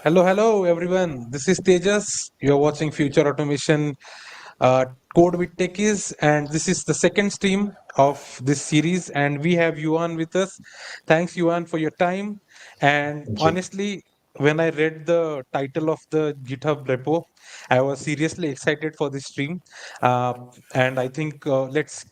Hello, everyone. This is Tejas. You're watching Future Automation uh, Code with tEcHiEs, and this is the second stream of this series. And we have Yuan with us. Thanks, Yuan, for your time. And Thank you. honestly, when I read the title of the GitHub repo, I was seriously excited for this stream. Uh, and I think let's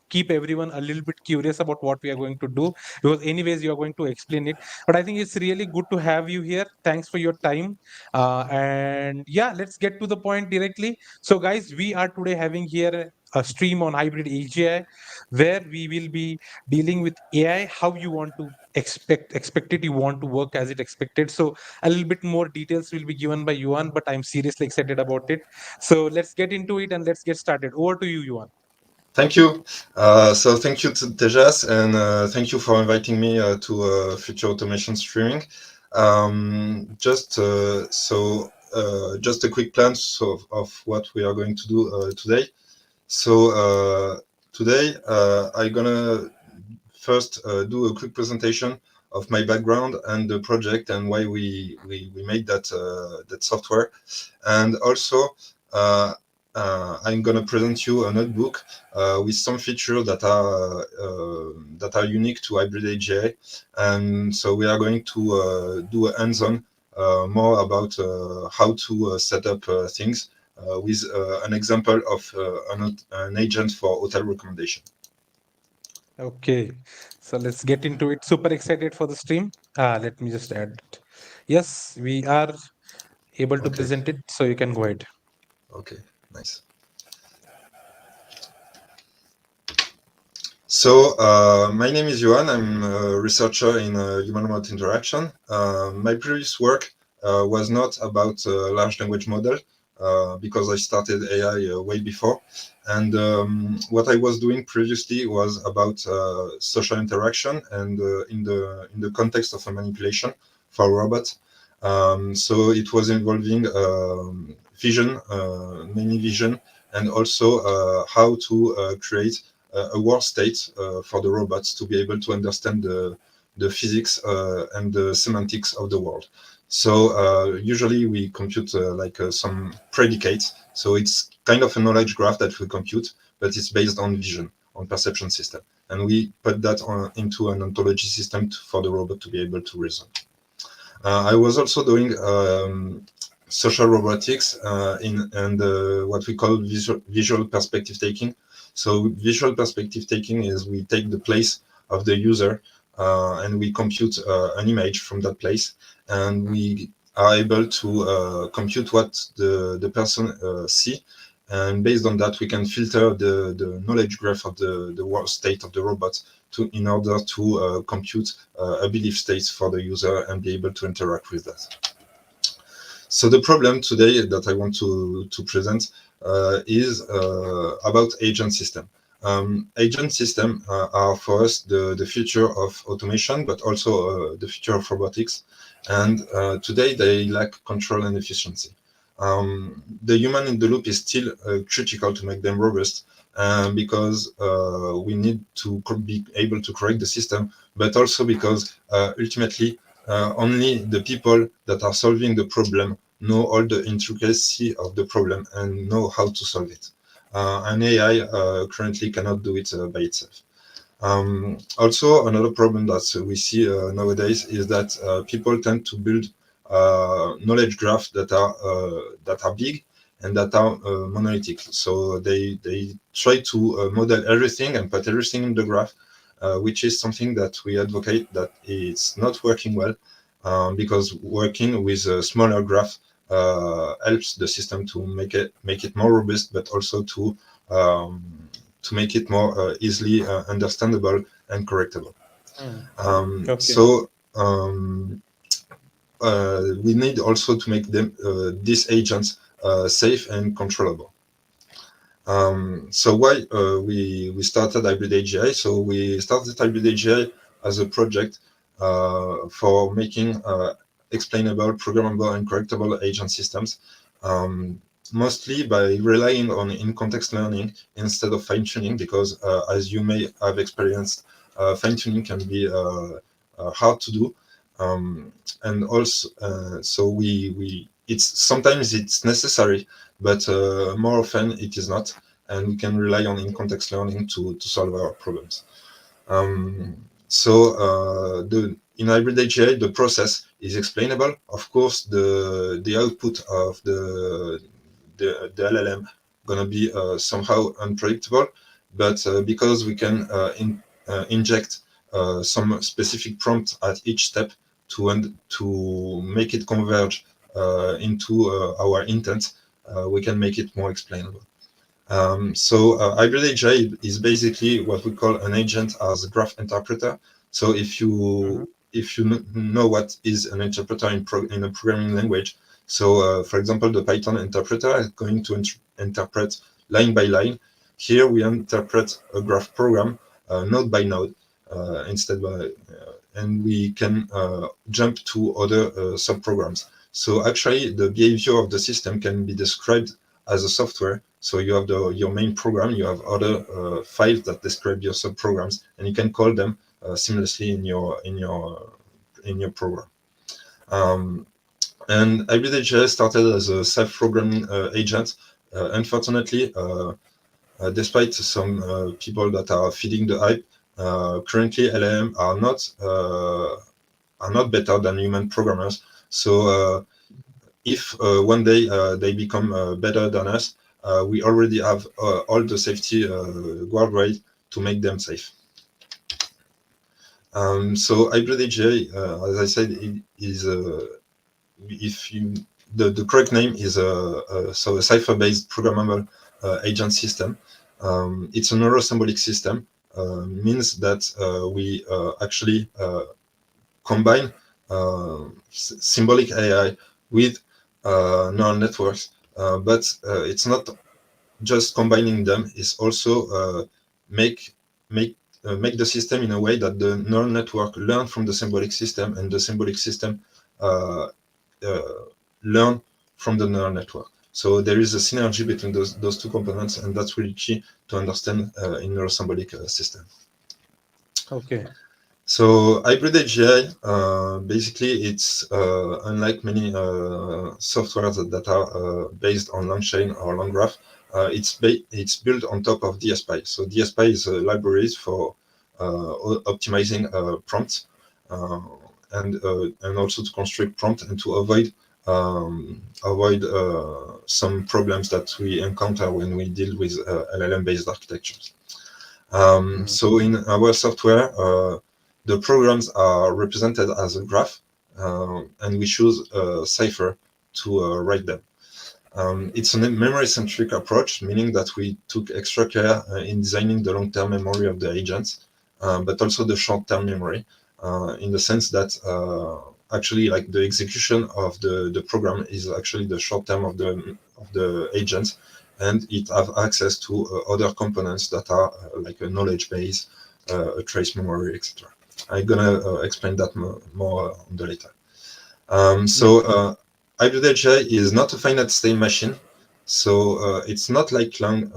keep everyone a little bit curious about what we are going to do, because anyways you are going to explain it. But I think it's really good to have you here. Thanks for your time. And yeah, let's get to the point directly. So, guys, we are today having here a stream on hybrid AGI, where we will be dealing with AI, how you want to expect it, you want to work as it expected. So, a little bit more details will be given by Yuan, but I'm seriously excited about it. So, let's get into it and let's get started. Over to you, Yuan. Thank you. So thank you to Tejas, and thank you for inviting me to Future Automation Streaming. Just a quick plan of what we are going to do today. So today I'm gonna first do a quick presentation of my background and the project and why we made that software, and also uh, I'm going to present you a notebook with some features that are unique to HybridAGI, and so we are going to do a hands-on more about how to set up things with an example of an agent for hotel recommendation. Okay, so let's get into it. Super excited for the stream. Let me just add. Yes, we are able to Okay, present it, so you can go ahead. okay, nice. So, my name is Johan. I'm a researcher in human-remote interaction. My previous work was not about large language model because I started AI way before. And what I was doing previously was about social interaction and in the context of a manipulation for robots. So it was involving vision, many vision, and also how to create a world state for the robots to be able to understand the physics and the semantics of the world. So usually we compute some predicates. So it's kind of a knowledge graph that we compute, but it's based on vision, on perception system. And we put that into an ontology system for the robot to be able to reason. I was also doing social robotics what we call visual perspective taking. So visual perspective taking is we take the place of the user and we compute an image from that place, and we are able to compute what the person see. And based on that, we can filter the knowledge graph of the world state of the robot in order to compute a belief state for the user and be able to interact with that. So the problem today that I want to present is about agent system. Agent system are for us the future of automation, but also the future of robotics. And today they lack control and efficiency. The human in the loop is still critical to make them robust, because we need to be able to correct the system, but also because ultimately only the people that are solving the problem know all the intricacy of the problem and know how to solve it. An AI currently cannot do it by itself. Also, another problem that we see nowadays is that people tend to build knowledge graphs that are big and that are monolithic. So they try to model everything and put everything in the graph, which is something that we advocate that it's not working well, because working with a smaller graph helps the system to make it more robust, but also to make it more easily understandable and correctable. Hmm. Okay. So we need also to make them these agents safe and controllable. So why we started HybridAGI? So we started HybridAGI as a project for making explainable, programmable, and correctable agent systems, mostly by relying on in-context learning instead of fine-tuning, because as you may have experienced, fine-tuning can be hard to do. And also, so we it's sometimes it's necessary, but more often it is not, and we can rely on in-context learning to solve our problems. So in hybrid AGI, the process is explainable. Of course, the output of the LLM gonna be somehow unpredictable, but because we can inject some specific prompt at each step to make it converge into our intent, we can make it more explainable. HybridAGI is basically what we call an agent as a graph interpreter. So if you know what is an interpreter in a programming language, so for example, the Python interpreter is going to interpret line by line. Here we interpret a graph program node by node and we can jump to other subprograms. So actually, the behavior of the system can be described as a software. So you have your main program, you have other files that describe your subprograms, and you can call them seamlessly in your program. And HybridAGI started as a self-programming agent. Unfortunately, despite some people that are feeding the hype, currently LLM are not better than human programmers. So if one day they become better than us, we already have all the safety guardrails to make them safe. So HybridAGI, as I said, it is if you the correct name is a cipher-based programmable agent system. It's a neuro-symbolic system. Means that we actually combine symbolic AI with neural networks, but it's not just combining them. It's also make the system in a way that the neural network learn from the symbolic system, and the symbolic system uh, learn from the neural network. So there is a synergy between those two components, and that's really key to understand in neurosymbolic system. Okay. So HybridAGI, basically, it's unlike many softwares that are based on long chain or long graph. It's built on top of DSPy. So DSPy is a library for optimizing prompts and also to construct prompt and to avoid some problems that we encounter when we deal with LLM-based architectures. So in our software, the programs are represented as a graph, and we choose a cipher to write them. It's a memory-centric approach, meaning that we took extra care in designing the long-term memory of the agents, but also the short-term memory, in the sense that actually, like the execution of the program is actually the short term of the agent, and it have access to other components that are like a knowledge base, a trace memory, etc. I'm gonna explain that more on the later. HybridAGI is not a finite state machine, so it's not like long.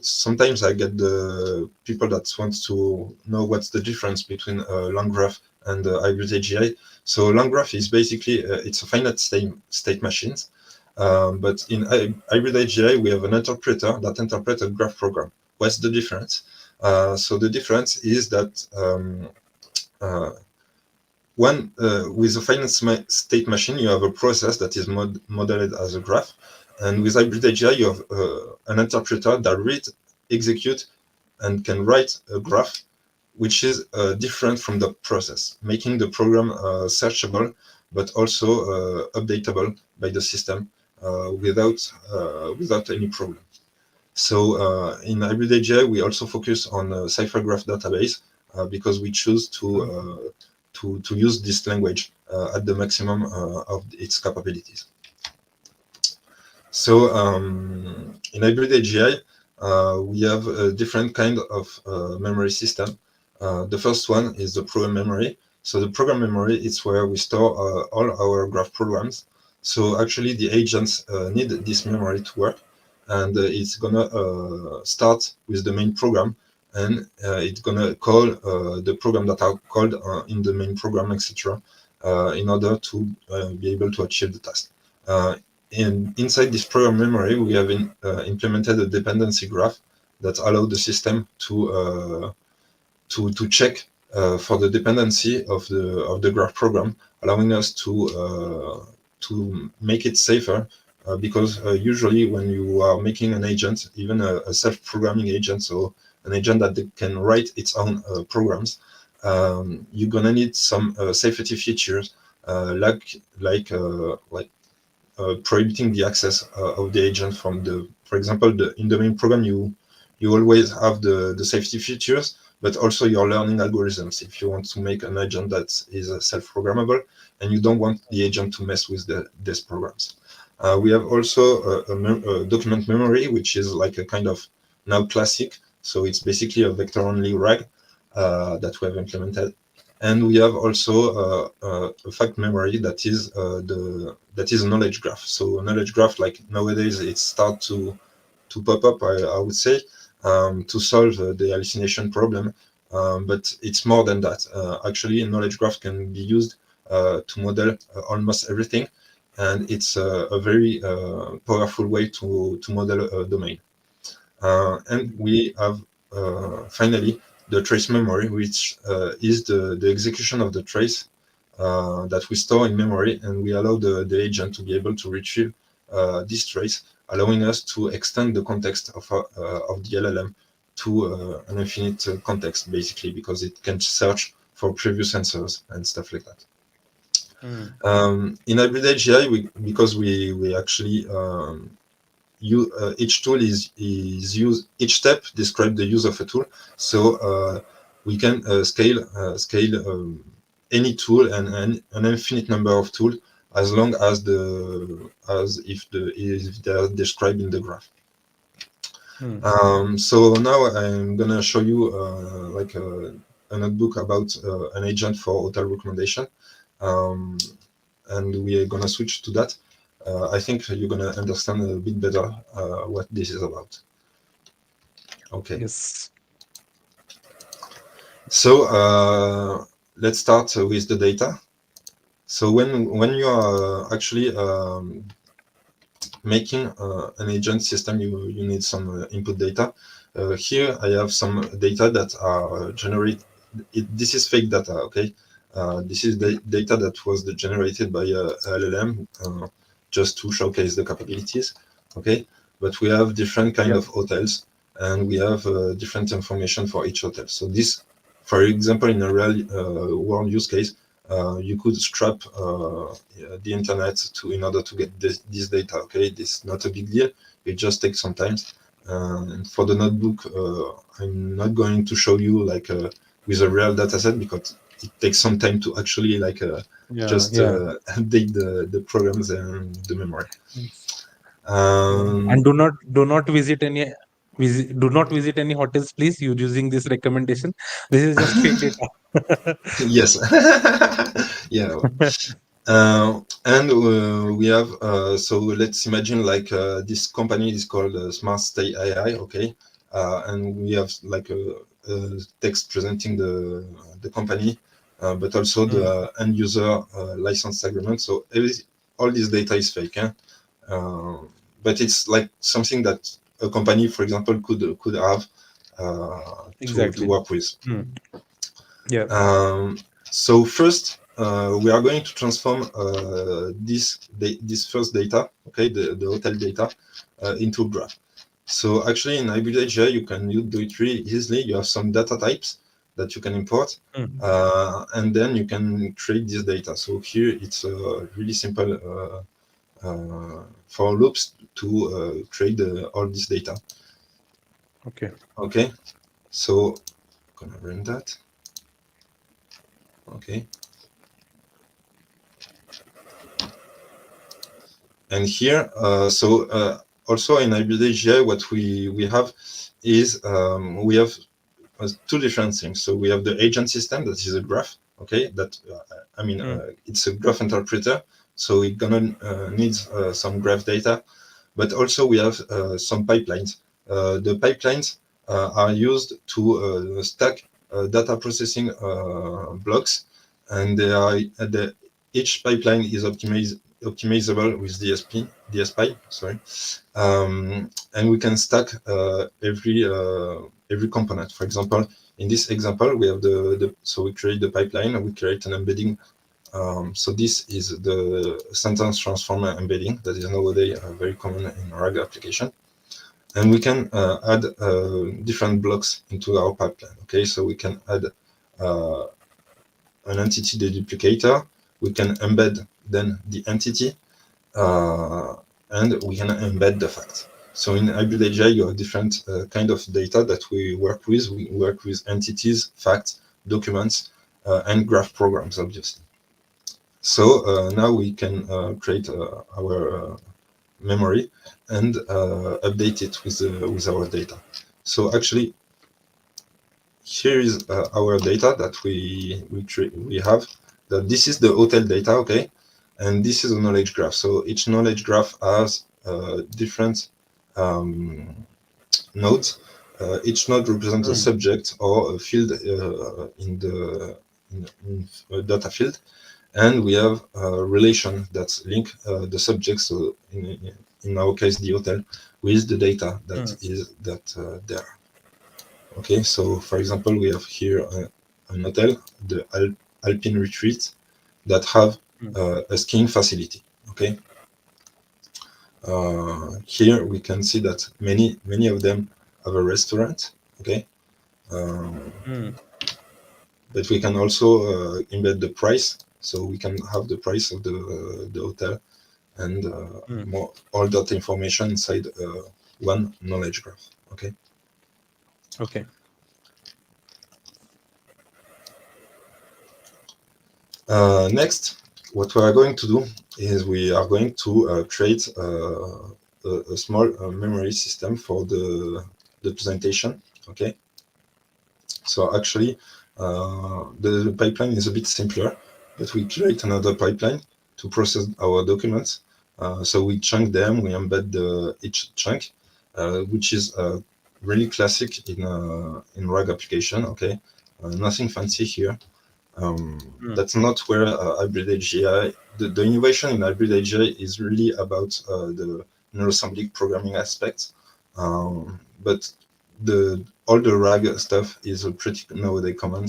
Sometimes I get the people that want to know what's the difference between long graph and HybridAGI. So long graph is basically it's a finite state machines, but in HybridAGI we have an interpreter that interprets a graph program. What's the difference? So the difference is that with a finite state machine, you have a process that is modeled as a graph, and with HybridAGI, you have an interpreter that reads, executes, and can write a graph, which is different from the process, making the program searchable, but also updatable by the system without any problem. So in HybridAGI, we also focus on a cipher graph database because we choose to use this language at the maximum of its capabilities. So in HybridAGI, we have a different kind of memory system. The first one is the program memory. So the program memory is where we store all our graph programs. So actually the agents need this memory to work, and it's gonna start with the main program, and it's gonna call the program that are called in the main program, etc. in order to be able to achieve the task. Inside this program memory, we have implemented a dependency graph that allows the system to check for the dependency of the graph program, allowing us to make it safer. Because usually when you are making an agent, even a self-programming agent, so an agent that can write its own programs, you're gonna need some safety features like prohibiting the access of the agent from for example, in the main program, you always have the safety features, but also your learning algorithms. If you want to make an agent that is self-programmable, and you don't want the agent to mess with these programs. We have also a document memory, which is like a kind of now classic. So it's basically a vector-only RAG that we have implemented. And we have also a fact memory that is a knowledge graph. So a knowledge graph, like nowadays, it starts to pop up, I would say, to solve the hallucination problem. But it's more than that. Actually, a knowledge graph can be used to model almost everything, and it's a very powerful way to model a domain. And we have finally the trace memory, which is the execution of the trace that we store in memory, and we allow the agent to be able to retrieve this trace, allowing us to extend the context of the LLM to an infinite context, basically, because it can search for previous answers and stuff like that. In HybridAGI, because we actually each tool is used, each step describes the use of a tool, so we can scale any tool and an infinite number of tools, as long as if they are described in the graph. So now I'm gonna show you like a notebook about an agent for hotel recommendation, and we are gonna switch to that. I think you're gonna understand a bit better what this is about. Okay. Yes. So let's start with the data. So when you are actually making an agent system, you need some input data. Here I have some data that are generated. This is fake data, okay? This is the data that was generated by a LLM just to showcase the capabilities, okay? But we have different kind of hotels, and we have different information for each hotel. So this, for example, in a real world use case, you could scrap the internet in order to get this data. Okay, this is not a big deal. It just takes some time. And for the notebook, I'm not going to show you like with a real data set, because it takes some time to actually like update the programs and the memory. And do not visit any hotels, please. You using this recommendation. This is just fake data. Yes. Yeah. And we have so let's imagine like this company is called Smart Stay AI, okay, and we have like a text presenting the company, but also the end user license agreement. So all this data is fake, but it's like something that a company, for example, could have to work with. Yeah. So first, we are going to transform this first data, okay, the hotel data, into a graph. So actually, in HybridAGI, you can do it really easily. You have some data types that you can import, and then you can create this data. So here it's really simple for loops to create all this data. Okay. Okay. So I'm gonna run that. Okay. And here, also in HybridAGI, what we have is we have two different things. So we have the agent system, that is a graph, okay, that it's a graph interpreter, so it's gonna need some graph data, but also we have some pipelines. The pipelines are used to stack data processing blocks, and each pipeline is optimizable with DSP, sorry. And we can stack every component. For example, in this example, we have so we create the pipeline and we create an embedding. So this is the sentence transformer embedding that is nowadays very common in RAG application. And we can add different blocks into our pipeline. Okay, so we can add an entity deduplicator. We can embed then the entity, and we can embed the fact. So in HybridAGI, you have different kind of data that we work with. We work with entities, facts, documents, and graph programs, obviously. So now we can create our memory and update it with our data. So actually, here is our data that we have. That this is the hotel data, okay, and this is a knowledge graph. So each knowledge graph has different nodes. Each node represents a subject or a field in the data field, and we have a relation that link the subjects, so in our case the hotel, with the data that is there. Okay, so for example, we have here an hotel, the Alpine Retreat, that have a skiing facility. Okay, here we can see that many of them have a restaurant. Okay, but we can also embed the price, so we can have the price of the hotel and all that information inside one knowledge graph. Okay. Okay. Next, what we are going to do is we are going to create a small memory system for the presentation. Okay. So actually, the pipeline is a bit simpler, but we create another pipeline to process our documents. So we chunk them, we embed each chunk, which is really classic in RAG application. Okay, nothing fancy here. That's not where HybridAGI, the innovation in HybridAGI is really about the neuro-symbolic programming aspects, but all the RAG stuff is pretty nowadays common.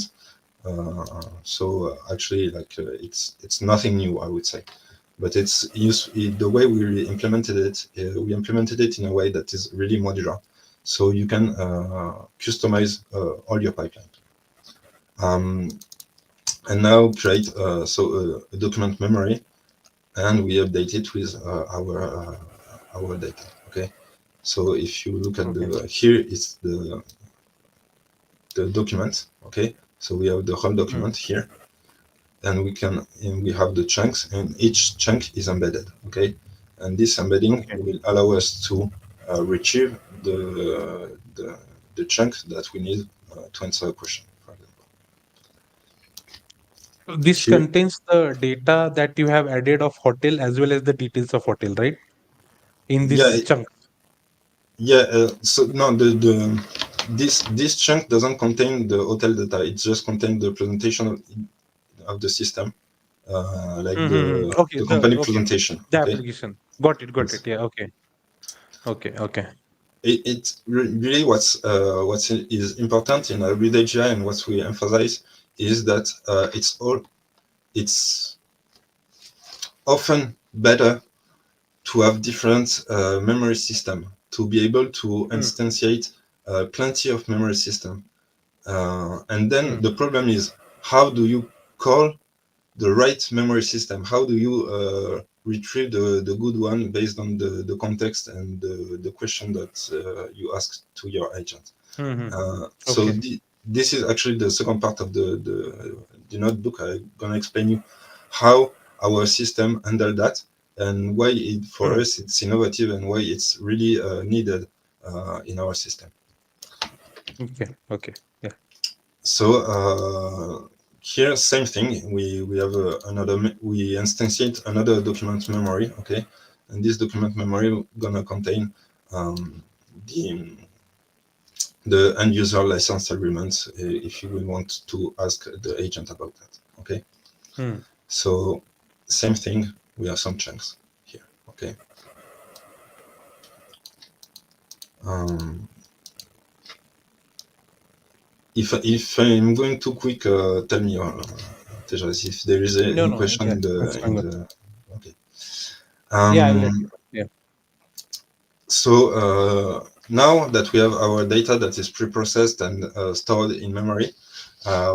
So actually, like it's nothing new, I would say, but it's the way we implemented it. We implemented it in a way that is really modular, so you can customize all your pipeline. And now create a document memory, and we update it with our data. Okay, so if you look at here is the document. Okay, so we have the whole document here, and we have the chunks, and each chunk is embedded. Okay, and this embedding will allow us to retrieve the chunk that we need to answer a question. This Here, contains the data that you have added of hotel as well as the details of hotel, right? In yeah, this chunk. yeah. So no, this chunk doesn't contain the hotel data. It just contains the presentation of the system, like Okay, the company okay. presentation. The Okay. application. Got it, got Yes. it. Yeah, okay. Okay. It's really what is important in HybridAGI, and what we emphasize is that it's often better to have different memory system, to be able to instantiate plenty of memory system. And then the problem is, how do you call the right memory system? How do you retrieve the good one based on the context and the question that you ask to your agent? So Okay. this is actually the second part of the notebook. I'm gonna explain you how our system handle that, and why for us it's innovative, and why it's really needed in our system. Okay. Yeah. So here, same thing. We have we instantiate another document memory. Okay, and this document memory gonna contain the end user license agreements, if you will want to ask the agent about that. Okay, so Same thing, we have some chunks here. Okay. Um, if I'm going too quick, tell me, Tejas, if there is No, any no, question yeah, that's in fine. the. Okay. Yeah, I'll let you Um, know. Yeah. so now that we have our data that is pre-processed and stored in memory,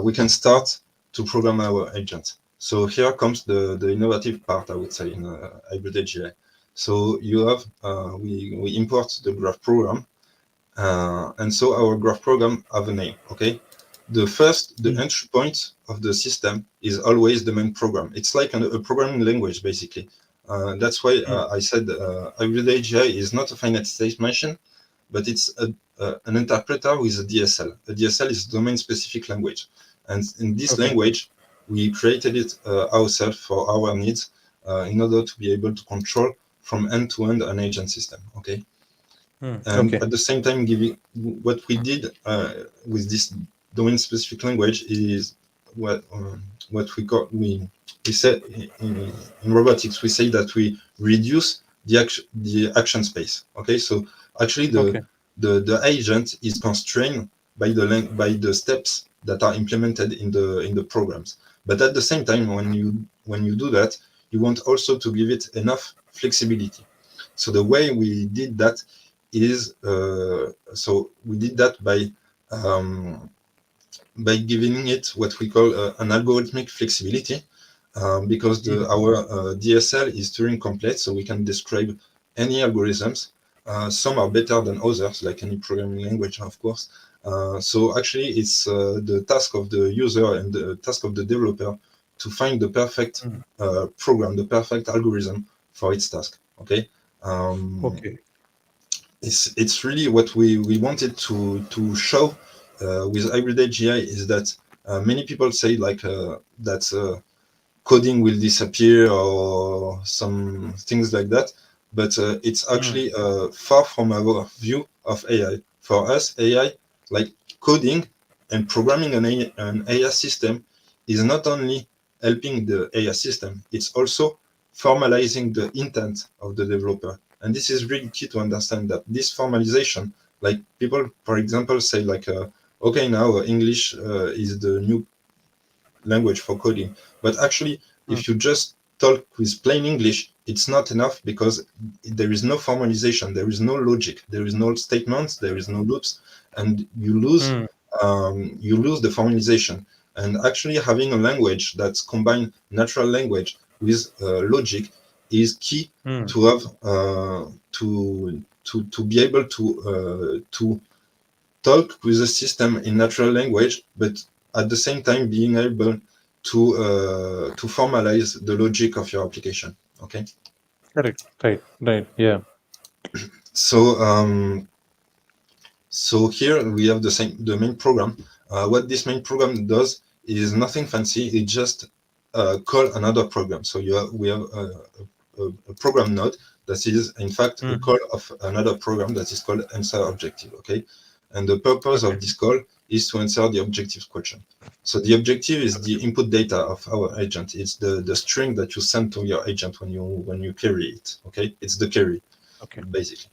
we can start to program our agent. So here comes the innovative part, I would say, in HybridAGI. So you have, we import the graph program, and so our graph program have a name, okay? The Mm. entry point of the system is always the main program. It's like a programming language, basically. That's why Mm. I said HybridAGI is not a finite state machine, but it's an interpreter with a DSL. A DSL is domain-specific language. And in this Okay. language, we created it ourselves for our needs in order to be able to control from end to end an agent system, okay? Mm. And Okay. at the same time, giving what we did with this domain-specific language is what we say in robotics. We say that we reduce the action space. Okay, so actually Okay. the agent is constrained by by the steps that are implemented in the programs. But at the same time, when you do that, you want also to give it enough flexibility. So the way we did that is so we did that by giving it what we call an algorithmic flexibility, because Mhm. our DSL is Turing complete, so we can describe any algorithms. Some are better than others, like any programming language, of course. So actually, it's the task of the user and the task of the developer to find the perfect Mm. program, the perfect algorithm for its task. Okay. Um, Okay. it's really what we wanted to show with HybridAGI is that many people say like that coding will disappear or some things like that, but it's Mm. actually far from our view of AI. For us, AI, like coding and programming an AI system, is not only helping the AI system, it's also formalizing the intent of the developer. And this is really key to understand that this formalization, like people, for example, say like, okay, now English is the new language for coding. But actually, Mm. if you just talk with plain English, it's not enough because there is no formalization, there is no logic, there is no statements, there is no loops, and Mm. you lose the formalization. And actually, having a language that's combined natural language with logic is key Mm. to have to be able to talk with the system in natural language, but at the same time being able to formalize the logic of your application. Okay, Correct. Right. Right. Yeah. so so here we have the main program. What this main program does is nothing fancy. It just call another program. So we have a program node that is in fact a Mhm. call of another program that is called answer objective. Okay, and the purpose Okay. of this call is to answer the objective question. So the objective is the input data of our agent. It's the string that you send to your agent when you query it. Okay, it's the query Okay. basically,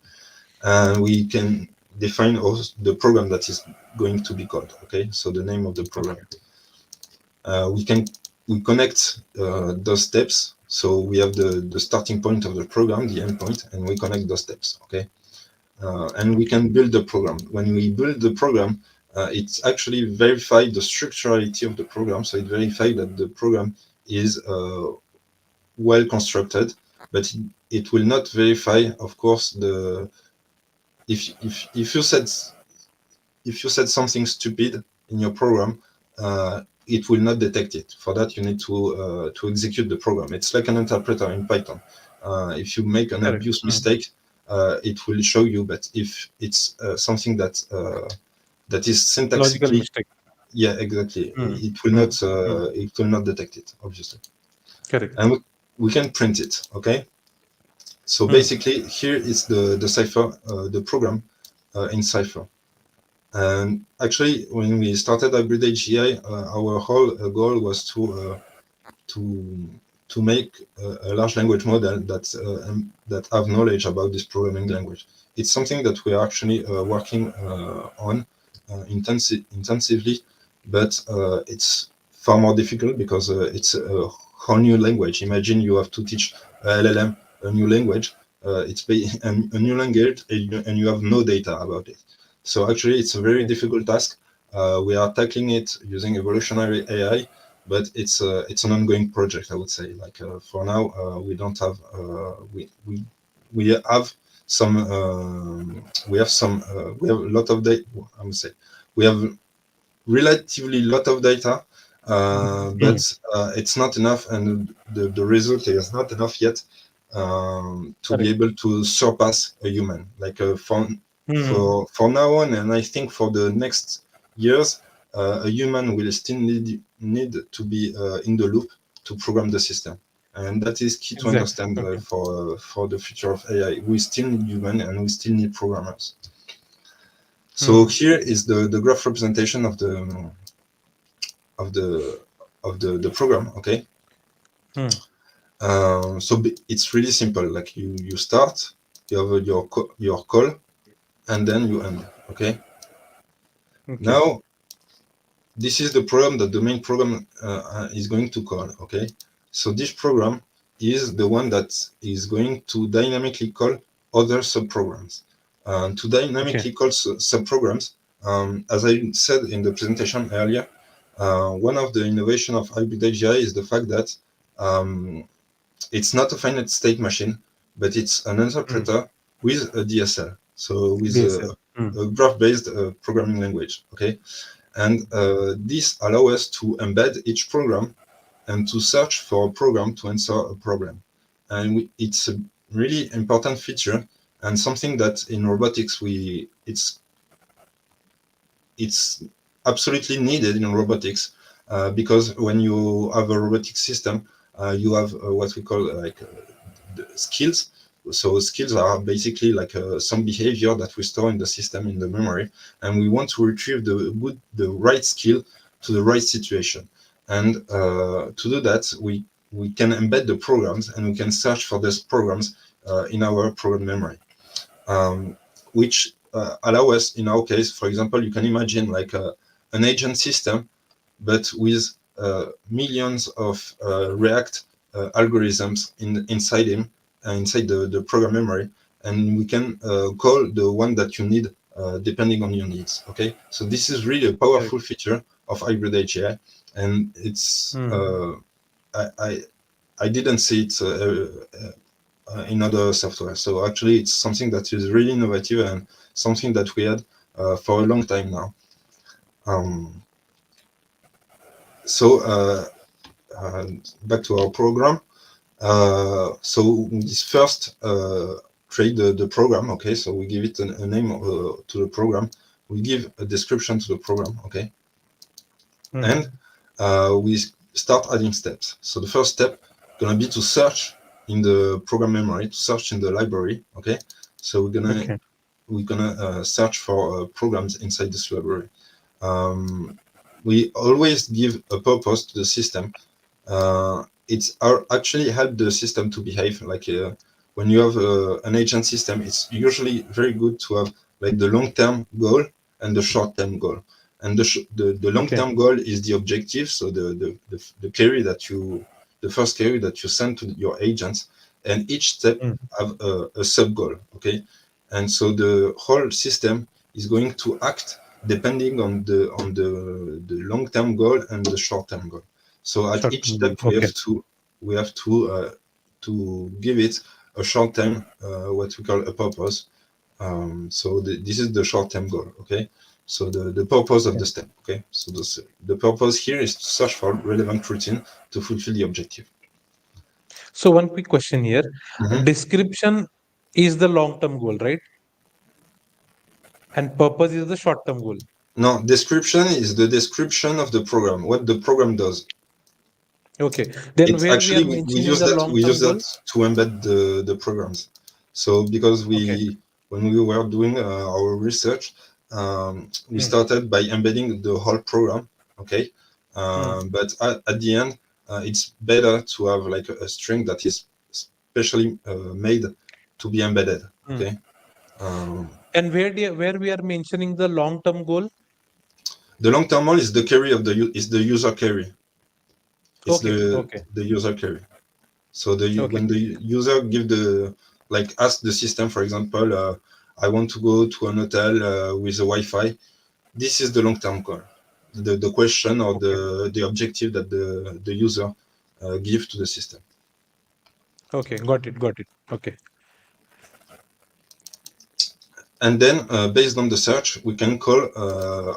and we can define also the program that is going to be called. Okay, so the name of the program. Okay. We can we connect those steps. So we have the starting point of the program, the endpoint, and we connect those steps. Okay, and we Okay. can build the program. When we build the program, it's actually verified the structurality of the program. So it verifies that the program is well constructed, but it will not verify, of course, the if you said something stupid in your program, it will not detect it. For that, you need to execute the program. It's like an interpreter in Python. If you make an Correct. abuse Mm. mistake, it will show you. But if it's something that is Logical syntaxically, mistake. yeah, exactly, Mm. Mm. Mm. it will not detect it, obviously. Correct. And we can print it. Okay. So Mm. basically, here is the cipher, the program in cipher. And actually, when we started HybridAGI, our whole goal was to to make a large language model that have knowledge about this programming language. It's something that we are actually working on intensively, but it's far more difficult because it's a whole new language. Imagine you have to teach a LLM a new language. It's a new language, and you have no data about it. So actually, it's a very Okay. difficult task. We are tackling it using evolutionary AI, but it's an ongoing project. I would say, like for now, we don't have we have some we have a lot of data. I would say we have relatively lot of data, but Mm. it's not enough, and the result is not enough yet to be Correct. able to surpass a human. Like Mm. for now on, and I think for the next years, a human will still need to be in the loop to program the system. And that is key to Exactly. understand Okay. for the future of AI. We still need human, and we still need programmers. So Mm. here is the graph representation of the the program. Okay, Mm. so it's really simple. Like you start, you have your call, and then you end. Okay. Okay. Now this is the program that the main program is going to call. Okay. So this program is the one that is going to dynamically call other subprograms. To Okay. dynamically call subprograms, as I said in the presentation earlier, one of the innovation of HybridAGI is the fact that it's not a finite state machine, but it's an Mm. interpreter with a DSL, so with DSL. Mm. a graph-based programming language. Okay, and this allows us to embed each program and to search for a program to answer a problem. And it's a really important feature and something that in robotics it's absolutely needed in robotics because when you have a robotic system, you have what we call the skills. So skills are basically like some behavior that we store in the system in the memory, and we want to retrieve the right skill to the right situation. And to do that, we can embed the programs and we can search for these programs in our program memory, which allow us, in our case, for example, you can imagine like an agent system, but with millions of React algorithms inside him, inside the program memory, and we can call the one that you need depending on your needs. Okay, so this is really a Correct. powerful feature of HybridAGI, and it's Mm. I, I I didn't see it in other software. So actually, it's something that is really innovative and something that we had for a long time now. Um, so uh, back to our program. So this first create the program. Okay, so we give it a name to the program. We give a description to the program. Okay, and Mm. we start adding steps. So the first step gonna be to search in the program memory, to search in the library. Okay, so Okay. we're gonna search for programs inside this library. Um, we always give a purpose to the system. It's actually help the system to behave. Like when you have an agent system, it's usually very good to have like the long-term goal and the short-term goal. And the Okay. long-term goal is the objective, so the query that the first query that you send to your agents, and each step Mm. have a sub goal. Okay, and so the whole system is going to act depending on the long-term goal and the short-term goal. So at Short each term goal. step Okay. we have to give it a short-term what we call a purpose. So this is the short-term goal. Okay. So the purpose of Okay. the step. Okay. So the purpose here is to search for relevant routine to fulfill the objective. So one quick question here. Mhm. Description is the long term goal, right? And purpose is the short term goal. Now, description is the description of the program, what the program does. Okay. Then It's where we actually are we mentioning use the that long term goal? to embed the programs. So because Okay. when we were doing our research, we Mm. started by embedding the whole program. Okay, Mm. but at the end it's better to have like a string that is specially made to be embedded. Mm. Okay. Um, And where we are mentioning the long-term goal? the long-term goal is the carry of is the user carry. It's Okay, okay, the user carry. So okay, when the user give like ask the system, for example, I want to go to an hotel with a Wi-Fi. This is the long-term goal. The question or okay, the objective that the user give to the system. okay. Got it, got it. Okay. And then based on the search, we can call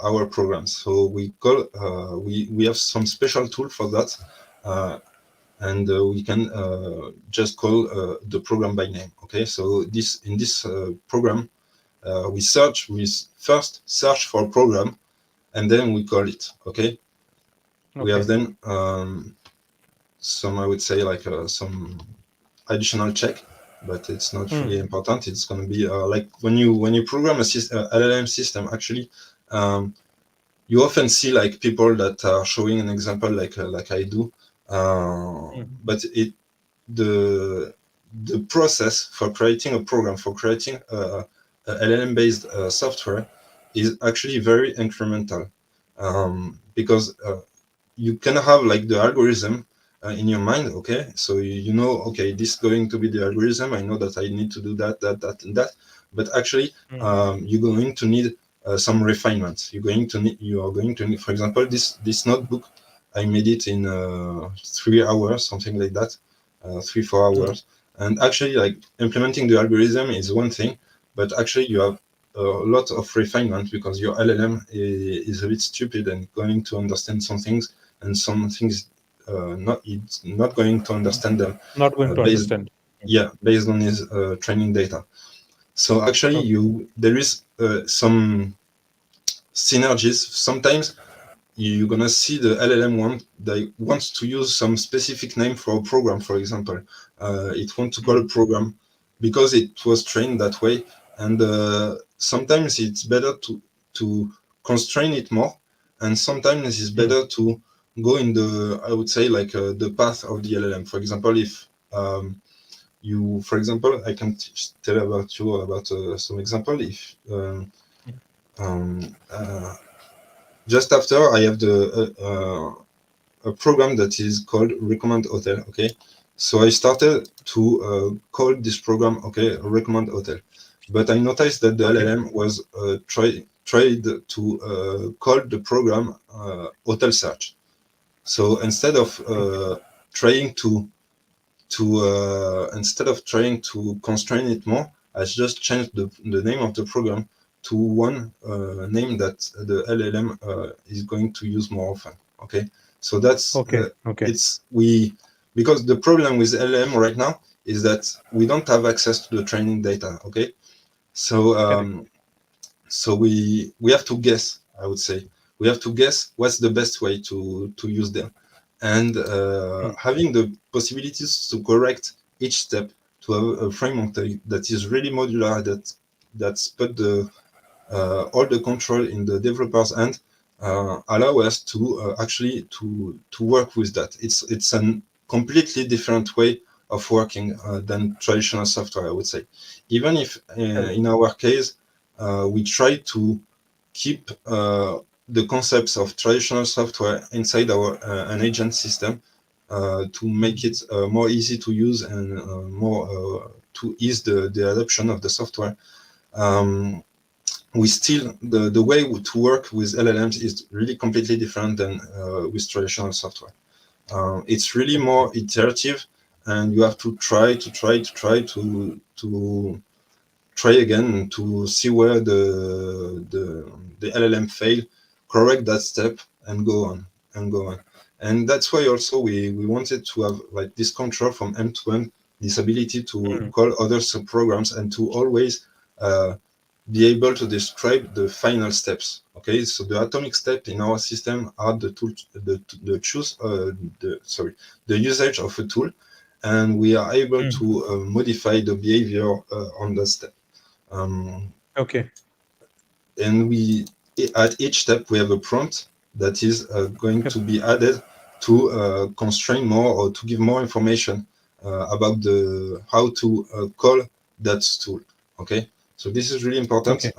our programs. So we call we have some special tool for that. And we can just call the program by name. Okay, so in this program, we first search for a program, and then we call it. Okay, we have Okay. then some, I would say, like some additional check, but it's not Mm. really important. It's going to be like when you program a LLM system, actually. You often see like people that are showing an example like I do, Mm. but the the process for creating a program, for creating a LLM based software is actually very incremental, because you can have like the algorithm in your mind. Okay, so you know, okay, this is going to be the algorithm. I know that I need to do that and that, but actually Mm. you're going to need some refinements. You are going to need, for example, this notebook. I made it in 3 hours, something like that, 3 4 hours. Mm. And actually, like implementing the algorithm is one thing, but actually you have a lot of refinement because your LLM is a bit stupid and going to understand some things, and some things not it's not going to understand them Not going to based, understand. Mm. yeah, based on his training data. So actually Okay. there is some synergies. Sometimes you're gonna see the LLM wants to use some specific name for a program. For example, it wants to call Mm. a program because it was trained that way, and sometimes it's better to constrain it more, and sometimes it's Mm. better to go in the, I would say, like the path of the LLM. For example, if for example, I can tell about you about some example. If Mm. um, just after I have a program that is called recommend hotel. Okay, so I started to call this program, okay, recommend hotel, but I noticed that the Okay. LLM was tried to call the program hotel search. So Okay. trying instead of trying to constrain it more, I just changed the name of the program to one name that the LLM is going to use more often. Okay, so that's Okay. Okay. it's we because the problem with LLM right now is that we don't have access to the training data. Okay, so Correct. we have to guess. I would say we have to guess what's the best way to use them, and Mm. having the possibilities to correct each step, to have a framework that is really modular, that's put the all the control in the developer's hand, allow us to actually to work with that. It's a completely different way of working than traditional software, I would say. Even if Correct. in our case we try to keep the concepts of traditional software inside our an agent system to make Mm. it more easy to use and more to ease the adoption of the software. Um, we still the way to work with LLMs is really completely different than with traditional software. It's really Okay. more iterative, and you have to try again to see where the LLM failed, correct that step, and go on and go on. And that's why also we wanted to have like this control from end to end, this ability to Mm. call other subprograms and to always uh, be able to describe the final steps. Okay, so the atomic step in our system are the tool, the choose, the usage of a tool, and we are able Mm. to modify the behavior on that step. Um, Okay. and we at each step we have a prompt that is going to be added to constrain more or to give more information about the how to call that tool. Okay, so this is really important, Okay.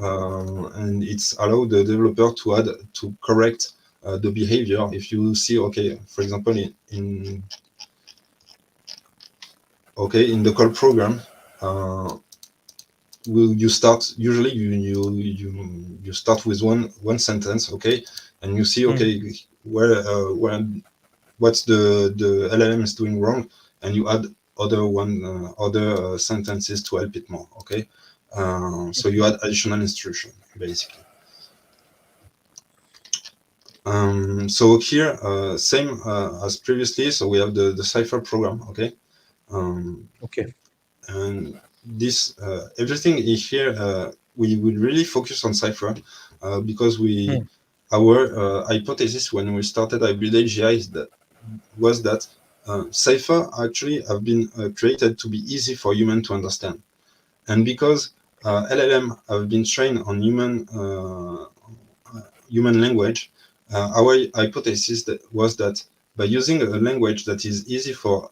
and it's allow the developer to add to correct the behavior. If you see, okay, for example, in the call program, you start usually you start with one sentence, okay, and you see, Mm. okay, where what's the LLM is doing wrong, and you add other sentences to help it more. Okay, so you Okay. add additional instruction basically. So here, same as previously. So we have the Cipher program. Okay, um, Okay. and this everything is here. We will really focus on Cipher because Mm. our hypothesis when we started HybridAGI was that Cipher actually have been created to be easy for human to understand. And because LLM have been trained on human language, our hypothesis was that by using a language that is easy for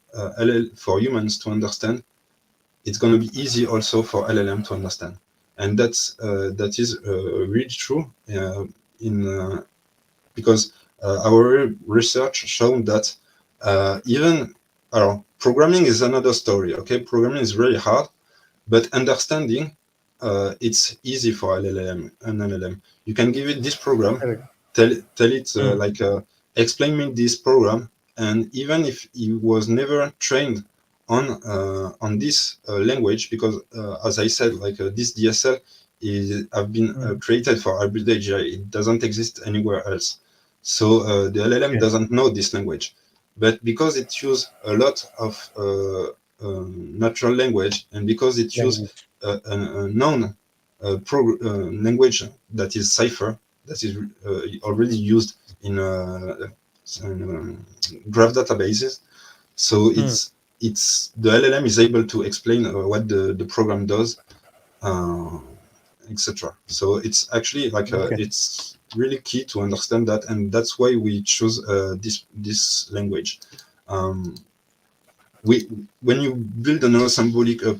humans to understand, it's going to be easy also for LLM to understand. And that is really true in because our research shown that even programming is another story. Okay, programming is very hard, but understanding it's easy for an LLM. You can give it this program, Correct. tell it Mm. explain me this program, and even if he was never trained on this language, because as I said, this DSL is have been Mm. created for HybridAGI. It doesn't exist anywhere else. So the LLM Okay. doesn't know this language, but because it uses a lot of natural language, and because it uses Language. a known language that is Cipher, that is already used in graph databases. So Mm. it's the LLM is able to explain what the program does, uh, etc. So it's actually Okay. it's really key to understand that, and that's why we choose this language. Um, we when you build a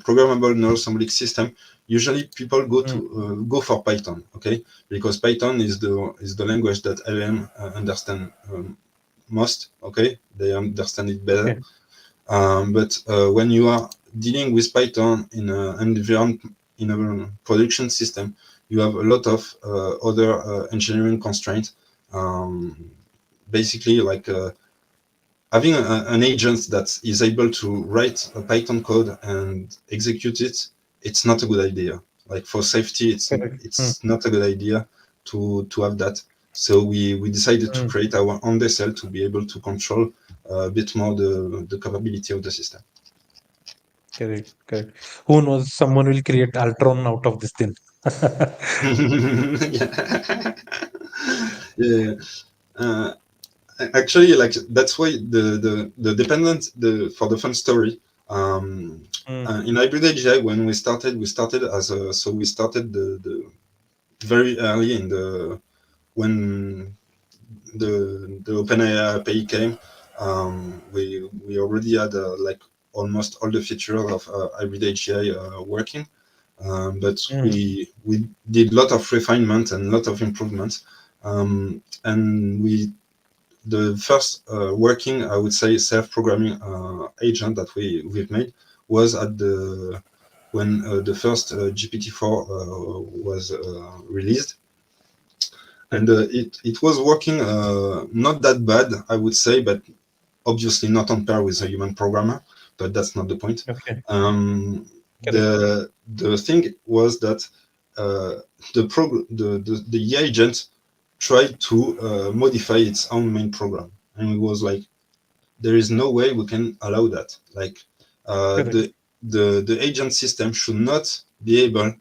programmable neurosymbolic system, usually people Mm. go for Python, okay, because Python is the language that LLM understand most, okay, they understand it better. Okay. But when you are dealing with Python in in a production system, you have a lot of other engineering constraints. Um, Basically, having an agent that is able to write a Python code and execute it, it's not a good idea. Like for safety, Correct. Mm. it's not a good idea to have that. So we decided to Mm. create our own DSL to be able to control a bit more the capability of the system. Correct. Correct. Who knows? Someone will create Ultron out of this thing. Yeah. Yeah. Uh, Actually, that's why the dependent for the fun story. Um, Mm. in HybridAGI, when we started as a so we started the very early in the when the OpenAI API came. We already had almost all the features of HybridAGI working, but Mm. we did a lot of refinement and a lot of improvements, and the first working, I would say, self-programming agent that we've made was at the when the first GPT-4 was released, Okay. and it was working not that bad, I would say, but obviously not on par with a human programmer. But that's not the point. Okay. Correct. The thing was that uh, the agent tried to modify its own main program, and it was like there is no way we can allow that. Like uh, Correct. the the agent system should not be able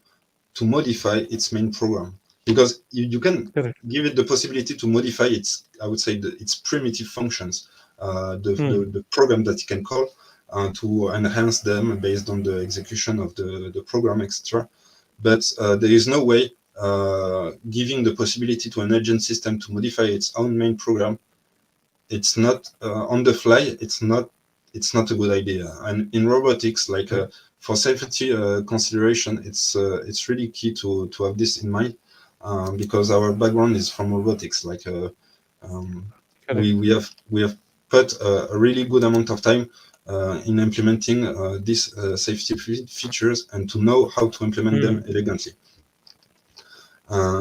to modify its main program, because you can Correct. give it the possibility to modify its, I would say, its primitive functions, Mm. the program that you can call to enhance them based on the execution of the program, etc. But there is no way giving the possibility to an agent system to modify its own main program it's not on the fly. It's not a good idea. And in robotics, like for safety consideration, it's really key to have this in mind, because our background is from robotics. Like Correct. we have put a really good amount of time in implementing these safety features and to know how to implement them elegantly.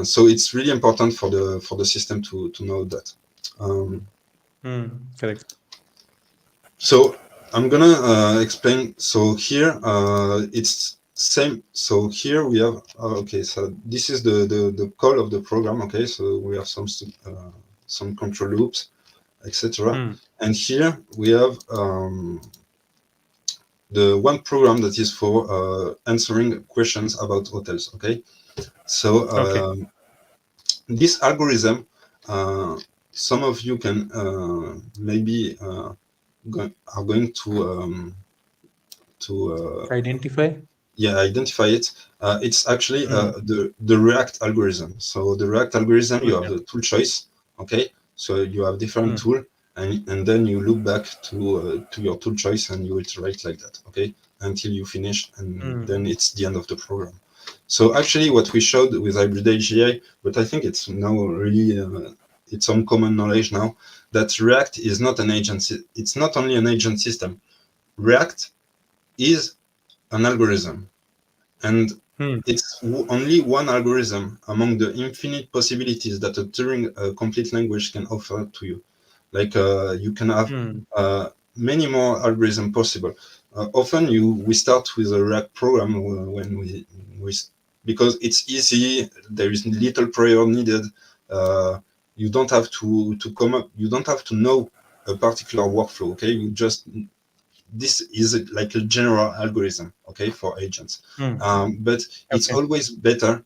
So it's really important for the system to know that. Correct. So I'm gonna explain. So here it's same. So here we have okay. So this is the call of the program. Okay, so we have some control loops, etc. And here we have the one program that is for answering questions about hotels. Okay, so Okay. this algorithm, some of you can maybe are going to Identify. identify it. It's actually Hmm. the React algorithm. So the React algorithm, you Cool. have the tool choice. Okay, so you have different Hmm. tool, and then you look back to your tool choice and you iterate like that. Okay, until you finish, and then it's the end of the program. So actually, what we showed with HybridAGI, but I think it's now really it's some common knowledge now, that React is not an agent. It's not only an agent system. React is an algorithm, and Hmm. it's only one algorithm among the infinite possibilities that a Turing complete language can offer to you. Like you can have Hmm. many more algorithms possible. Often we start with a React program when we because it's easy. There is little prayer needed. You don't have to come up. You don't have to know a particular workflow. Okay, you just this is like a general algorithm, okay, for agents. Hmm. But it's Okay. always better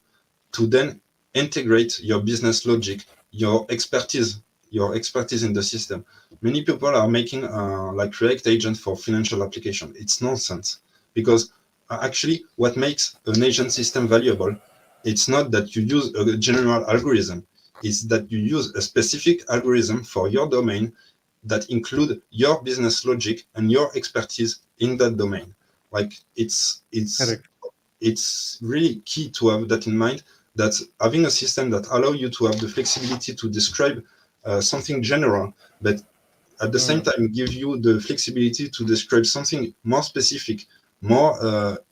to then integrate your business logic, your expertise in the system. Many people are making like React agent for financial application. It's nonsense, because actually what makes an agent system valuable, it's not that you use a general algorithm, it's that you use a specific algorithm for your domain that include your business logic and your expertise in that domain. Like Correct. it's really key to have that in mind, that having a system that allow you to have the flexibility to describe something general, but at the same Hmm. time give you the flexibility to describe something more specific, more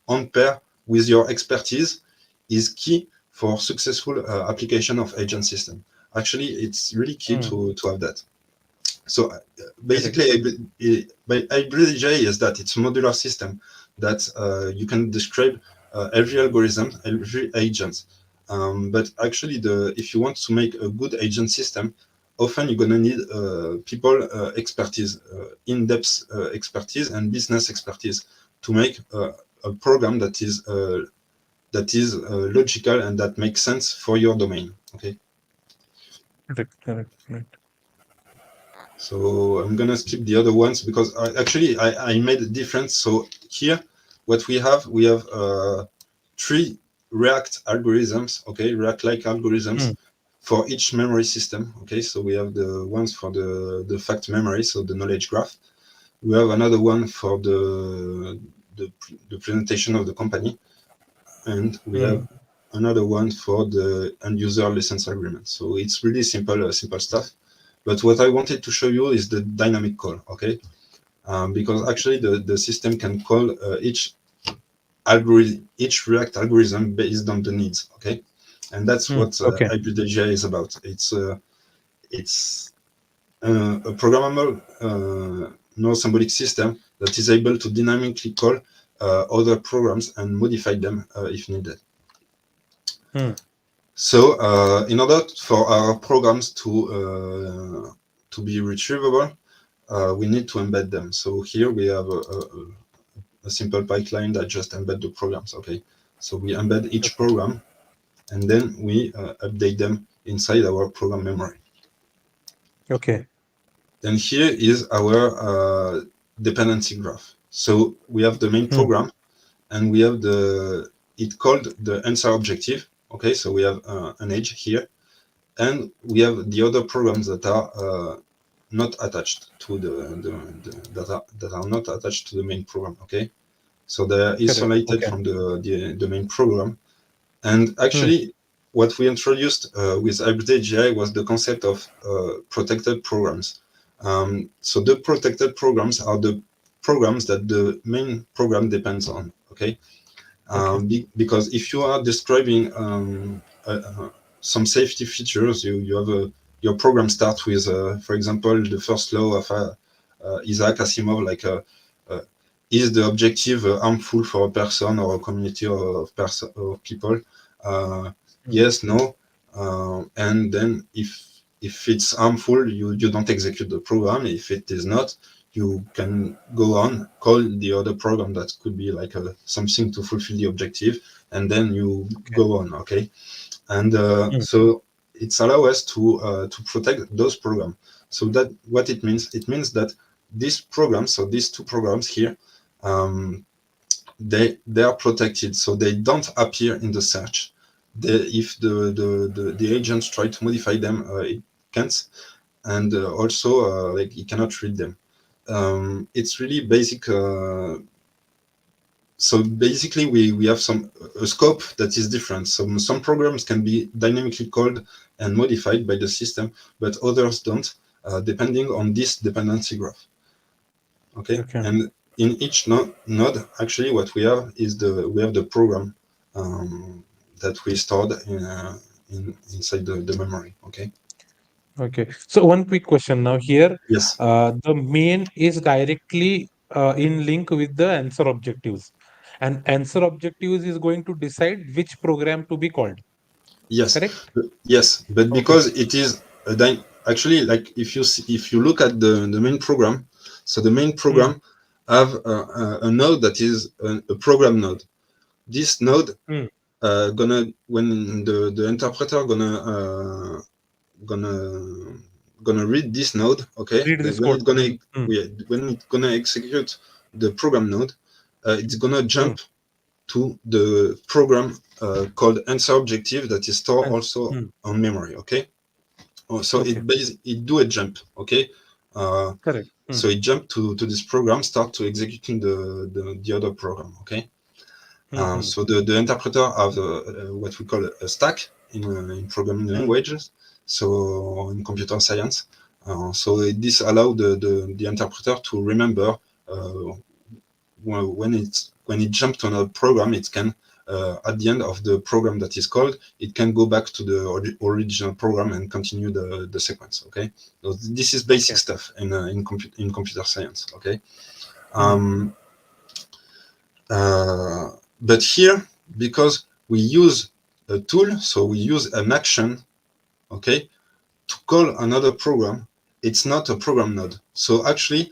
on pair with your expertise, is key for successful application of agent system. Actually, it's really key Hmm. to have that. So Correct. basically, HybridAGI is that it's a modular system that you can describe every algorithm, every agent. But actually, if you want to make a good agent system, often you're going to need people expertise, in-depth expertise and business expertise to make a program that is logical and that makes sense for your domain. Okay. Correct. Correct. Correct. So I'm gonna skip the other ones because I made a difference. So here, what we have three React algorithms, okay, React-like Hmm. algorithms for each memory system. Okay, so we have the ones for the fact memory, so the knowledge graph. We have another one for the presentation of the company, and we have Hmm. another one for the end user license agreement. So it's really simple stuff. But what I wanted to show you is the dynamic call, okay? Because actually the system can call each React algorithm based on the needs, okay? And that's Hmm. what Okay. HybridAGI is about. It's a programmable neuro-symbolic system that is able to dynamically call other programs and modify them if needed. Hmm. So in order for our programs to be retrievable, we need to embed them. So here we have a simple pipeline that just embed the programs. Okay, so we embed each Okay. program and then we update them inside our program memory. Okay. Then here is our dependency graph. So we have the main Hmm. program and we have it called the answer objective. Okay, so we have an edge here, and we have the other programs that are not attached to that are not attached to the main program. Okay, so they're Correct. isolated Okay. from the main program. And Hmm. actually, what we introduced with HybridAGI was the concept of protected programs. So the protected programs are the programs that the main program depends on. Okay, Okay. because if you are describing some safety features, you have your program starts with, for example, the first law of Isaac Asimov, like uh, is the objective harmful for a person or a community of people? Uh, Hmm. yes, no, and then if it's harmful, you don't execute the program. If it is not, you can go on, call the other program that could be like something to fulfill the objective, and then you Okay. go on. Okay, and Hmm. so it's allow us to protect those programs. So that what it means that these programs, so these two programs here, um, they are protected, so they don't appear in the search. If the agents try to modify them, it can't, and also like it cannot read them. It's really basic. So basically, we have a scope that is different. Some programs can be dynamically called and modified by the system, but others don't, depending on this dependency graph. Okay, Okay. and in each node, actually, what we have is we have the program that we stored inside the memory. Okay. Okay. So one quick question now here. Yes. The main is directly in link with the answer objectives, and answer objectives is going to decide which program to be called. Yes, Correct? yes, but Okay. because it is actually, like if you look at the main program, so the main Hmm. program have a node that is a program node. This node Hmm. gonna when the interpreter gonna read this node, okay, Read this when code. it's gonna Hmm. Hmm. when it's gonna execute the program node, it's gonna Hmm. jump to the program called answer objective that is stored And also hmm. on memory. Okay, so Okay. it do a jump. Okay, uh, Correct. Hmm. so it jump to this program, start to executing the other program. Okay, Hmm. Hmm. so the interpreter have what we call a stack in programming Hmm. languages, so in computer science. This allow the interpreter to remember uh, when it jumps to another program, it can at the end of the program that is called, it can go back to the original program and continue the sequence. Okay, so this is basic Okay. stuff in computer science. Okay, Hmm. um, uh, but here, because we use a tool, so we use an action, okay, to call another program, it's not a program node. So actually,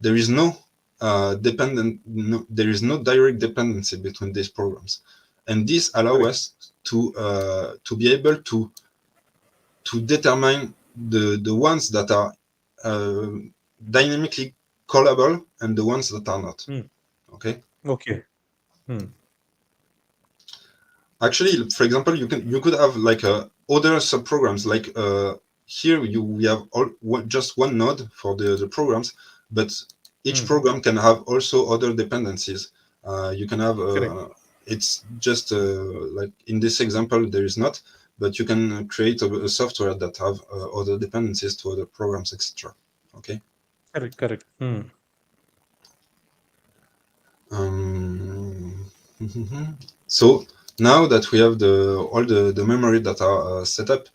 there is no there is no direct dependency between these programs, and this allow Correct. us to be able to determine the ones that are uh, dynamically callable and the ones that are not. Hmm. Okay. Okay. Hmm. Actually, for example, you could have like other subprograms. Like here, we have just one node for the programs, but each Hmm. program can have also other dependencies. You can have Correct. it's just like in this example there is not, but you can create a software that have other dependencies to other programs, etc. Okay. Correct. Correct. Hmm. Um, so now that we have all the memory that are set up,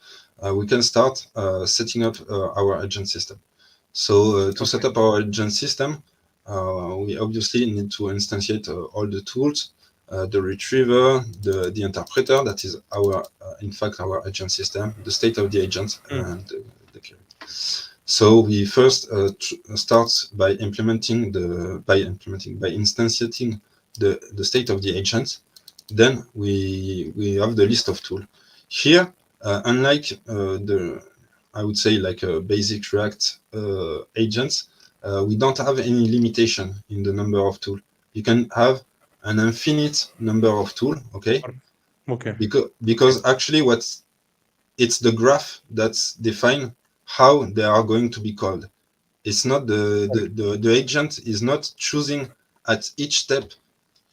we can start setting up our agent system. So to set Okay. up our agent system, we obviously need to instantiate all the tools, the retriever, the interpreter, that is in fact, our agent system, the state of the agent, Hmm. and the query. So we first start by by instantiating the state of the agent. Then we have the list of tools. Here, unlike I would say like a basic React agents, we don't have any limitation in the number of tools. You can have an infinite number of tools, okay? Okay. Okay. Because actually it's the graph that's define how they are going to be called. It's not the agent is not choosing at each step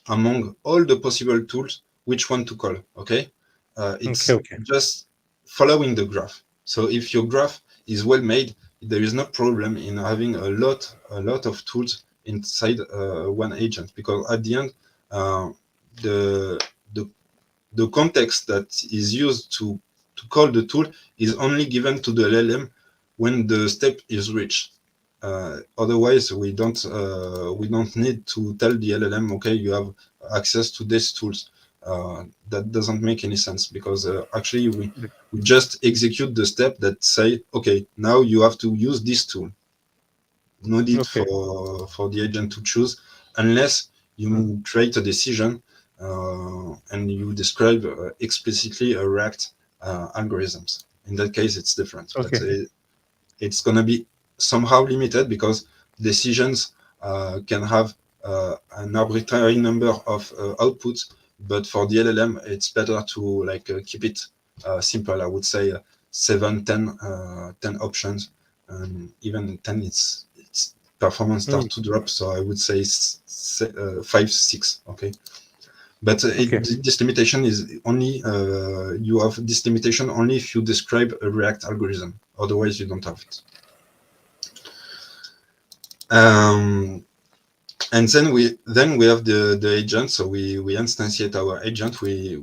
among all the possible tools which one to call. Okay, Okay. it's Okay. just following the graph. So if your graph is well made, there is no problem in having a lot of tools inside one agent, because at the end, the the the context that is used to call the tool is only given to the LLM when the step is reached. Otherwise, we don't need to tell the LLM, okay, you have access to these tools. That doesn't make any sense, because actually we just execute the step that say, okay, now you have to use this tool. No need Okay. for the agent to choose, unless Mm. you create a decision and you describe explicitly a React algorithms. In that case, it's different, but Okay. it's going to be somehow limited, because decisions can have an arbitrary number of outputs. But for the LLM, it's better to keep it simple. I would say 7, 10, 10 options, and even 10, it's performance Mm. start to drop. So I would say 5, 6. Okay. But Okay. this limitation is only you have this limitation only if you describe a React algorithm. Otherwise, you don't have it. Um, and then we have the agent. So we instantiate our agent. We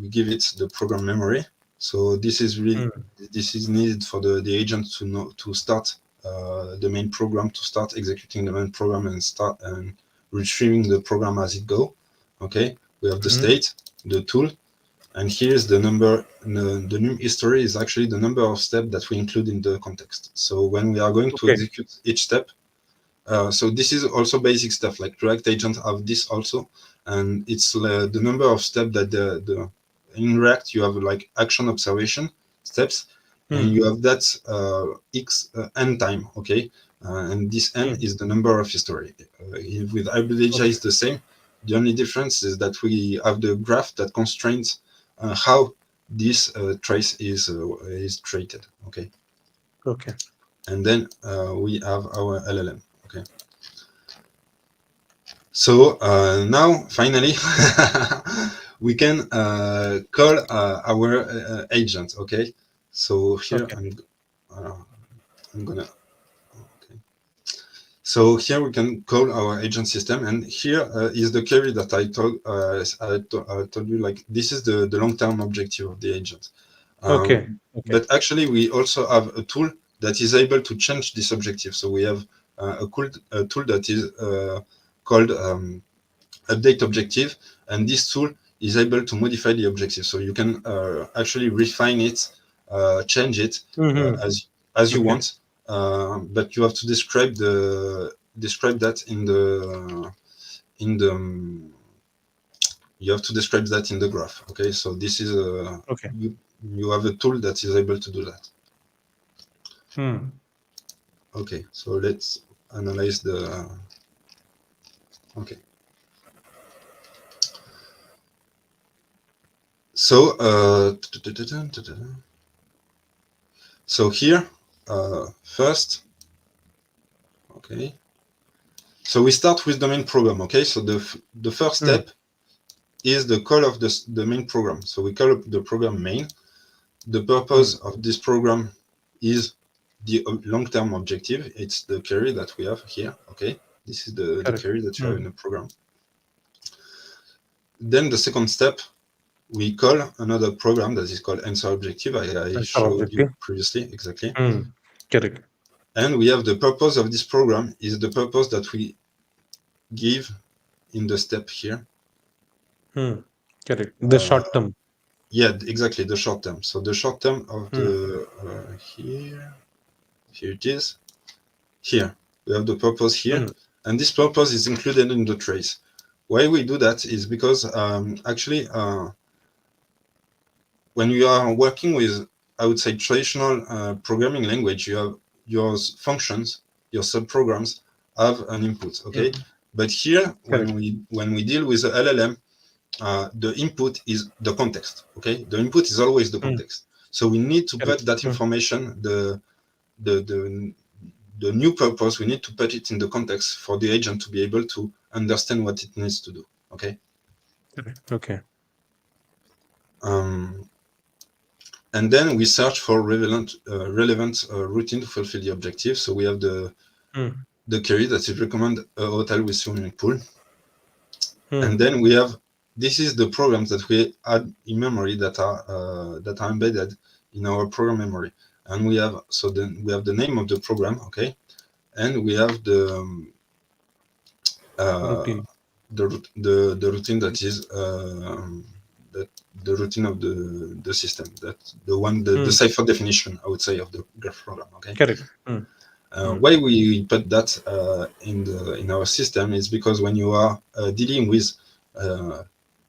give it the program memory. So Mm. this is needed for the agent to start the main program, to start executing the main program, and start and retrieving the program as it go. Okay, we have the Mm. state, the tool, and here's the number. The new history is actually the number of steps that we include in the context. So when we are going to Okay. execute each step, so this is also basic stuff, like React agents have this also, and it's the number of steps that the in React you have like action observation steps, and Mm. you have that n time, okay, and this n Mm. is the number of history. With HybridAGI Okay. is the same. The only difference is that we have the graph that constrains how this trace is treated, okay, Okay. and then we have our LLM, okay. So now, finally, we can call our agent. Okay. So here Okay. uh, I'm gonna. Okay. So here we can call our agent system, and here is the query that I told you. Like, this is the long-term objective of the agent. Okay. Okay. But actually, we also have a tool that is able to change this objective. So we have a tool that is called update objective, and this tool is able to modify the objective. So you can actually refine it, change it Mm-hmm. as you Okay. want, but you have to describe that in the you have to describe that in the graph. Okay, so this is Okay. you have a tool that is able to do that. Mm. Okay, so let's analyze the okay. So so here first, okay. So we start with the main program. Okay, so the first Mm. step is the call of the main program. So we call up the program main. The purpose Mm. of this program is the long-term objective. It's the query that we have here. Okay, this is the Correct. query that you have in Mm. the program. Then the second step, we call another program that is called answer objective. I That's our showed you objective. previously, exactly. Mm. Correct. And we have the purpose of this program is the purpose that we give in the step here. Mm. Correct. The Uh, short term. Yeah, exactly, the short term. So the short term of Mm. here it is. Here we have the purpose here, Mm. and this purpose is included in the trace. Why we do that is because actually, when you are working with, I would say, traditional programming language, you have your functions, your subprograms have an input. Okay, Mm. but here Correct. when we deal with the LLM, the input is the context. Okay, the input is always the Mm. context. So we need to Correct. put that Mm. information, the the new purpose, we need to put it in the context for the agent to be able to understand what it needs to do. Okay. Okay. Um, and then we search for relevant routine to fulfill the objective. So we have the query that is recommend a hotel with swimming pool. And then we have, this is the programs that we add in memory that are embedded in our program memory. And we have, so then we have the name of the program, okay, and we have Routine. the routine that is that the routine of the system, that the cipher definition, I would say, of the graph program, okay. Correct. Why we put that in our system is because when you are dealing with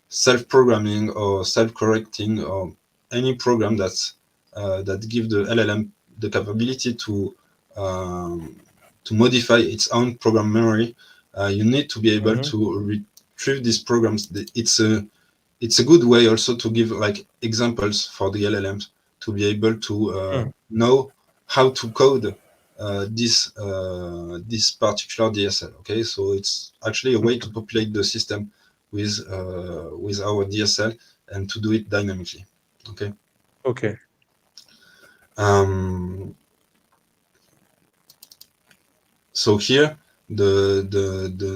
self-programming or self-correcting or any program that give the LLM the capability to modify its own program memory, you need to be able to retrieve these programs. It's a good way also to give like examples for the LLMs to be able to know how to code this particular DSL. Okay, so it's actually a way to populate the system with our DSL and to do it dynamically. Okay. Okay. So here the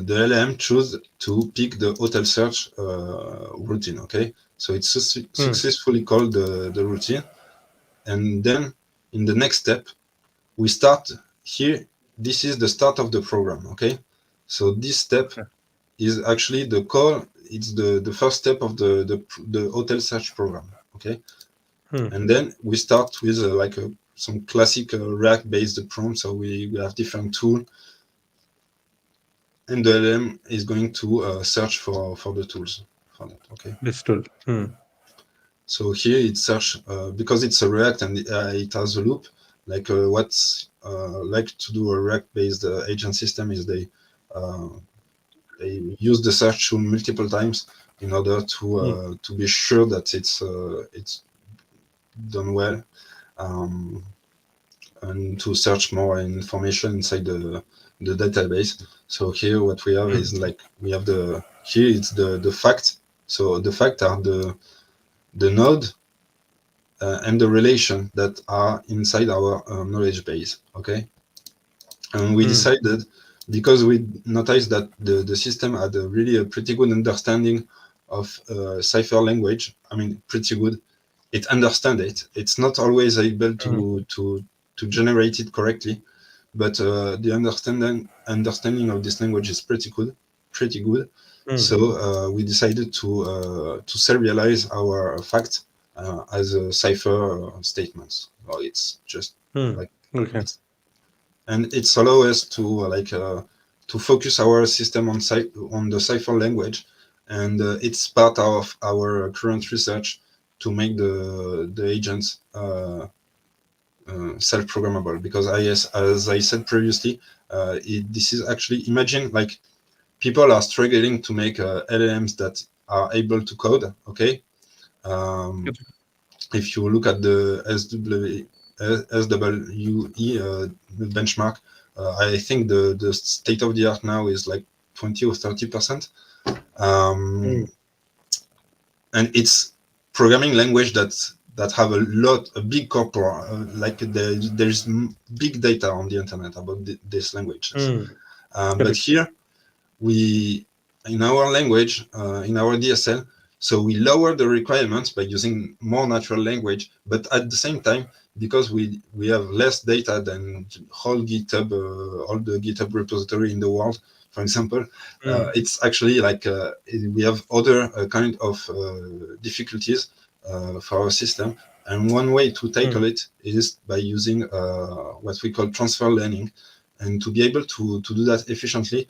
LLM choose to pick the hotel search routine. Okay, so it's successfully called the routine, and then in the next step we start here. This is the start of the program. Okay, so this step is actually the call. It's the first step of the hotel search program. Okay, and then we start with some classic React based prompts. So we have different tools, and the LM is going to search for the tools for that. Okay. This tool. So here it search because it's a React and it has a loop. Like what's like to do a React-based agent system is they use the search tool multiple times in order to be sure that it's done well, and to search more information inside the database. So here what we have is like we have here it's the fact. So the fact are the node and the relation that are inside our knowledge base. Okay, and we decided, because we noticed that the system had really a pretty good understanding of cipher language. I mean, pretty good. It understands it. It's not always able to generate it correctly, but the understanding of this language is pretty good. So we decided to serialize our facts as a cipher statements. Well, it's just like Okay. and it's allow us to focus our system on the cipher language, and it's part of our current research to make the agents self-programmable, because as I said previously, this is actually, imagine like people are struggling to make LLMs that are able to code. Okay, if you look at the SWE benchmark, I think the state of the art now is like 20 or 30%, and it's programming language that have a big corpora, like there's big data on the internet about these languages. But here we, in our language, in our DSL, so we lower the requirements by using more natural language, but at the same time, because we have less data than all the GitHub repository in the world, for example, it's actually like we have other kind of difficulties for our system. And one way to tackle it is by using what we call transfer learning. And to be able to do that efficiently,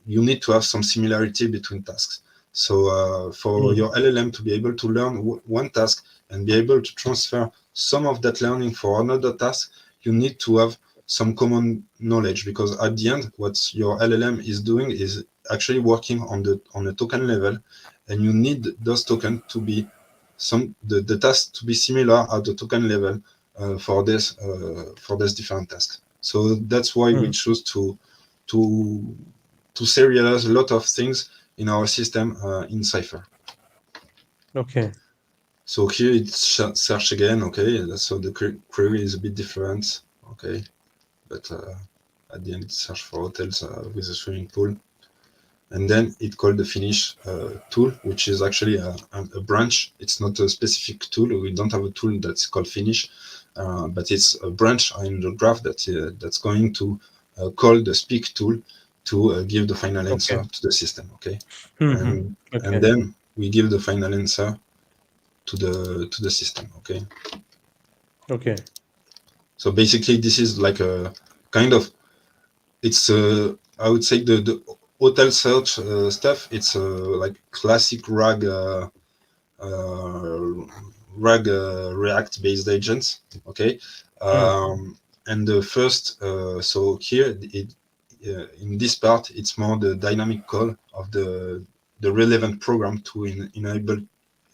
you need to have some similarity between tasks. So for your LLM to be able to learn one task and be able to transfer some of that learning for another task, you need to have some common knowledge, because at the end, what your LLM is doing is actually working on a token level, and you need those tokens to be the tasks to be similar at the token level for this different tasks. So that's why we Mm. choose to to serialize a lot of things in our system in Cypher. Okay. So here it's search again, okay. So the query is a bit different, okay, but at the end it's search for hotels with a swimming pool, and then it called the finish tool, which is actually a branch. It's not a specific tool. We don't have a tool that's called finish, but it's a branch in the graph that's going to call the speak tool to give the final answer Okay. to the system, okay, Mm-hmm. and Okay. then we give the final answer to the system, okay. Okay. So basically, this is like a kind of it's I would say the hotel search stuff. It's like classic uh, RAG React based agents. Okay, Mm. and the first so here in this part it's more the dynamic call of the relevant program to enable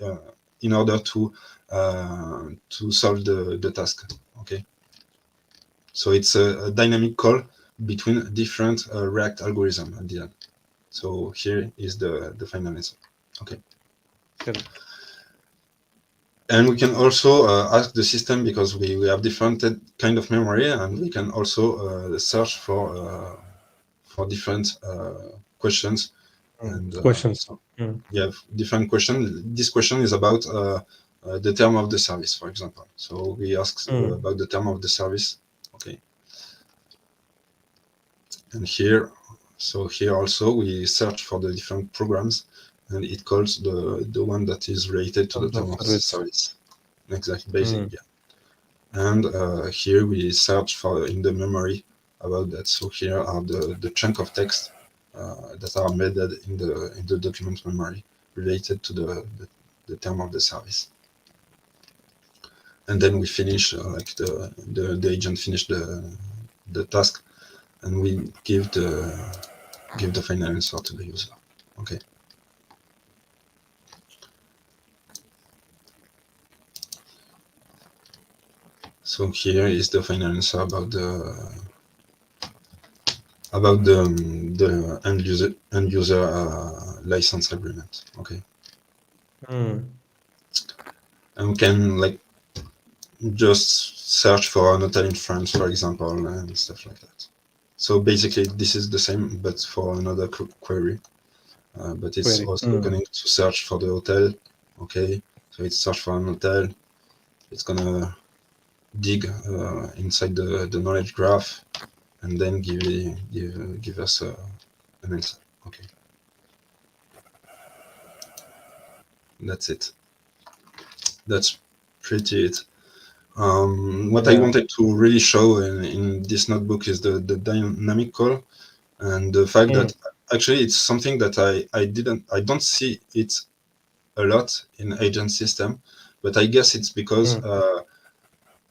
uh, in order to solve the task. Okay. So it's a dynamic call between different React algorithm at the end. So here is the final answer. Okay. Correct. And we can also ask the system because we have different kind of memory, and we can also search for different questions. Mm. And Questions. so Mm. you have different questions. This question is about the term of the service, for example. So we ask Mm. about the term of the service. Okay. And here, so here also we search for the different programs, and it calls the one that is related to the Terms of term of the service. service. Exactly, basic, Mm. yeah. And here we search for in the memory about that. So here are the chunk of text that are embedded in the document memory related to the term of the service. And then we finish like the agent finish the task, and we give the final answer to the user. Okay. So here is the final answer about the end user license agreement. Okay, Mm. and we can like just search for an hotel in France, for example, and stuff like that. So basically, this is the same, but for another query. But it's Query. also Mm. going to search for the hotel. Okay, so it's search for an hotel. It's gonna dig inside the knowledge graph and then give us an answer. Okay, that's it. That's pretty it. What I Yeah. wanted to really show in this notebook is the dynamic call and the fact Mm. that actually it's something that I don't see it a lot in agent system, but I guess it's because Mm.